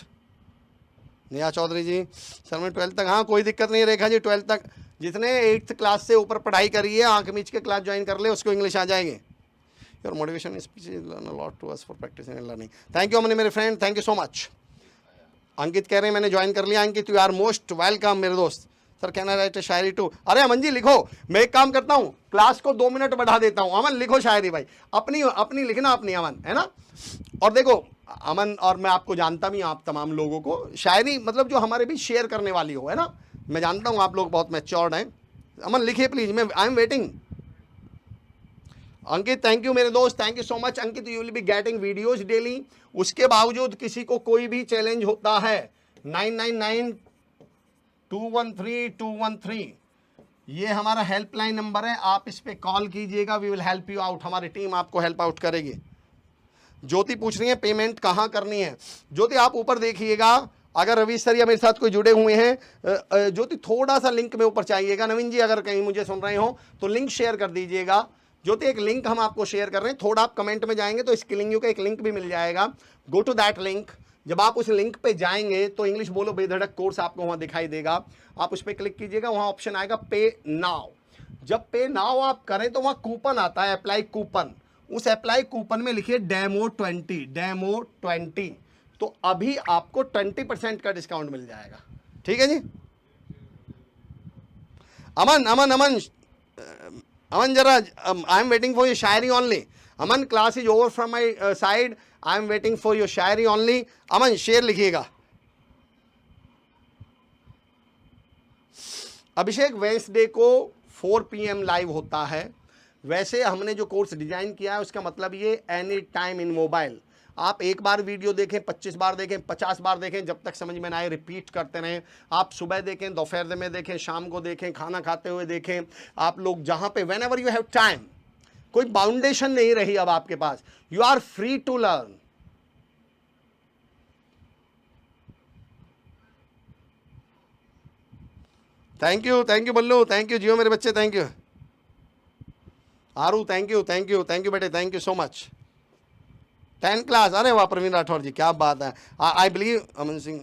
Neha Chaudhary ji sir मैं 12th तक, हाँ कोई दिक्कत नहीं है रेखा जी, 12th तक जितने 8th क्लास से ऊपर पढ़ाई करी है आंख मीच के क्लास ज्वाइन कर ले, उसको इंग्लिश आ जाएगी। Your motivation speech learn a lot to us for practising and learning. Thank you Aman मेरे friend, thank you so much. Ankit कह रहे हैं मैंने ज्वाइन कर लिया। Ankit you are most welcome मेरे दोस्त। Sir can I write a shayari too? अरे अमन जी लिखो, मैं एक काम करता हूँ क्लास को 2 मिनट बढ़ा देता हूँ। अमन लिखो शायरी भाई, अपनी लिखना अपनी, अमन है ना। और देखो अमन और मैं आपको जानता भी, आप तमाम लोगों को शायरी मतलब जो हमारे भी शेयर करने वाली हो, है ना। मैं जानता हूँ आप लोग बहुत मैच्योर्ड हैं। अमन लिखिए प्लीज, मैं I am waiting. Ankit thank you मेरे दोस्त, thank you so much. Ankit you will be getting videos daily. उसके बावजूद किसी को कोई भी चैलेंज होता है 999-213-213 ये हमारा हेल्पलाइन नंबर है, आप इस पे कॉल कीजिएगा, we will help you out, हमारी टीम आपको हेल्प आउट करेगी। ज्योति पूछ रही है पेमेंट कहाँ करनी है। ज्योति आप ऊपर देखिएगा, अगर रवि सर या मेरे साथ कोई जुड़े हुए हैं, ज्योति थोड़ा सा लिंक में ऊपर चाहिएगा। नवीन जी अगर कहीं मुझे सुन रहे हो तो लिंक शेयर कर दीजिएगा। ज्योति एक लिंक हम आपको शेयर कर रहे हैं, थोड़ा आप कमेंट में जाएंगे तो स्किलिंग यू का एक लिंक भी मिल जाएगा। गो टू दैट लिंक, जब आप उस लिंक पे जाएंगे तो इंग्लिश बोलो बेधड़क कोर्स आपको वहां दिखाई देगा, आप उस पर क्लिक कीजिएगा, वहां ऑप्शन आएगा पे नाउ। जब पे नाउ आप करें तो वहां कूपन आता है, अप्लाई कूपन, उस अप्लाई कूपन में लिखिए डेमो 20, डेमो 20, तो अभी आपको 20% का डिस्काउंट मिल जाएगा। ठीक है जी। अमन अमन अमन अमन जरा, I am waiting for your shayari only. Aman class is over from my side, I am waiting for your shayari only. Aman शेर लिखिएगा। अभिषेक वेंसडे को 4 PM लाइव होता है। वैसे हमने जो कोर्स डिजाइन किया है उसका मतलब ये एनी टाइम इन मोबाइल, आप एक बार वीडियो देखें, 25 बार देखें, 50 बार देखें, जब तक समझ में ना आए रिपीट करते रहें। आप सुबह देखें, दोपहर में देखें, शाम को देखें, खाना खाते हुए देखें, आप लोग जहां पे whenever you have time, कोई बाउंडेशन नहीं रही अब आपके पास, you are free to learn. Thank you Ballu, thank you जियो मेरे बच्चे, thank you Aru, thank you बेटे, thank you so much. 10 class, अरे वाह प्रवीण राठौर जी, क्या बात है। आई बिलीव अमन सिंह,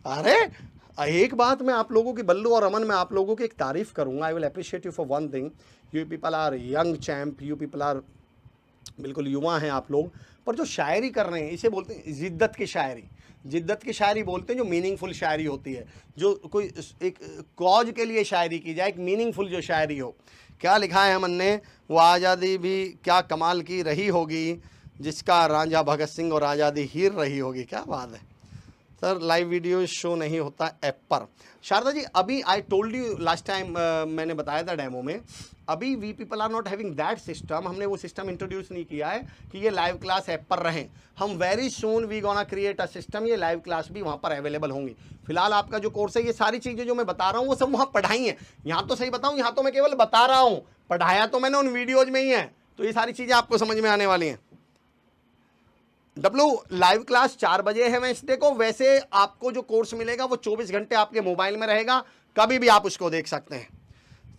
अरे एक बात मैं आप लोगों की, बल्लू और अमन, मैं आप लोगों की एक तारीफ करूंगा। I will appreciate you for one thing, you people are young champ, you people are बिल्कुल युवा हैं आप लोग, पर जो शायरी कर रहे हैं इसे बोलते हैं जिद्दत की शायरी। जिद्दत की शायरी बोलते हैं जो मीनिंगफुल शायरी होती है, जो कोई एक कॉज के लिए शायरी की जाए, एक मीनिंगफुल जो शायरी हो। क्या लिखा है अमन ने, वो आज़ादी भी क्या कमाल की रही होगी, जिसका रांझा भगत सिंह और आज़ादी हीर रही होगी। क्या बात है सर, लाइव वीडियो शो नहीं होता ऐप पर। शारदा जी, अभी I told you last time, मैंने बताया था डेमो में, अभी we people are not having that system, हमने वो सिस्टम इंट्रोड्यूस नहीं किया है कि ये लाइव क्लास ऐप पर रहें। हम very soon we gonna create a system, ये लाइव क्लास भी वहाँ पर अवेलेबल होंगी। फिलहाल आपका जो कोर्स है, ये सारी चीज़ें जो मैं बता रहा हूँ वो सब वहाँ पढ़ाई हैं। यहाँ तो सही बताऊँ, यहाँ तो मैं केवल बता रहा हूँ, पढ़ाया तो मैंने उन वीडियोज़ में ही है, तो ये सारी चीज़ें आपको समझ में आने वाली हैं। डब्लू, लाइव क्लास 4 बजे है वेंसडे को। वैसे आपको जो कोर्स मिलेगा वो 24 घंटे आपके मोबाइल में रहेगा, कभी भी आप उसको देख सकते हैं।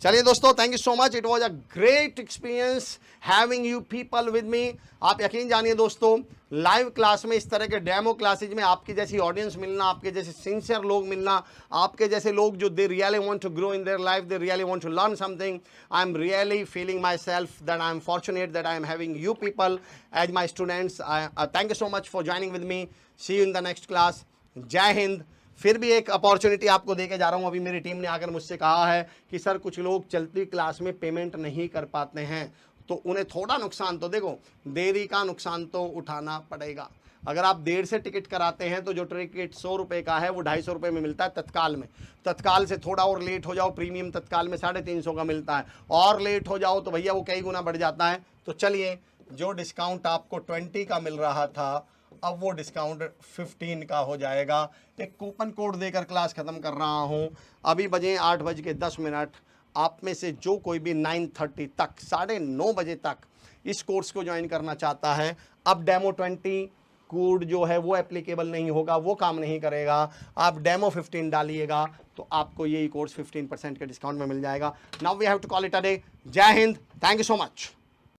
चलिए दोस्तों, thank you so much, it was a great experience having you people with me. आप यकीन जानिए दोस्तों, लाइव क्लास में, इस तरह के डेमो क्लासेज में आपकी जैसी ऑडियंस मिलना, आपके जैसे सिंसियर लोग मिलना, आपके जैसे लोग जो they really want to grow in their life, they really want to learn something, I am really feeling myself that I am fortunate that I am having you people as my students. Thank you so much for joining with me, see you in the next class. Jai Hind. फिर भी एक opportunity आपको देके जा रहा हूँ। अभी मेरी टीम ने आकर मुझसे कहा है कि सर कुछ लोग चलती क्लास में पेमेंट नहीं कर पाते हैं, तो उन्हें थोड़ा नुकसान, तो देखो देरी का नुकसान तो उठाना पड़ेगा। अगर आप देर से टिकट कराते हैं तो जो टिकट 100 रुपये का है वो 250 रुपये में मिलता है तत्काल में। तत्काल से थोड़ा और लेट हो जाओ, प्रीमियम तत्काल में 350 का मिलता है, और लेट हो जाओ तो भैया वो कई गुना बढ़ जाता है। तो चलिए, जो डिस्काउंट आपको 20 का मिल रहा था, अब वो डिस्काउंट 15 का हो जाएगा। एक कूपन कोड देकर क्लास ख़त्म कर रहा हूँ। अभी बजे 8:10। आप में से जो कोई भी 9:30 तक, 9:30 बजे तक इस कोर्स को ज्वाइन करना चाहता है, अब डेमो 20 कोड जो है वो एप्लीकेबल नहीं होगा, वो काम नहीं करेगा। आप डेमो 15 डालिएगा तो आपको यही कोर्स 15% के डिस्काउंट में मिल जाएगा। Now we have to call it a day. Jai Hind, thank you so much.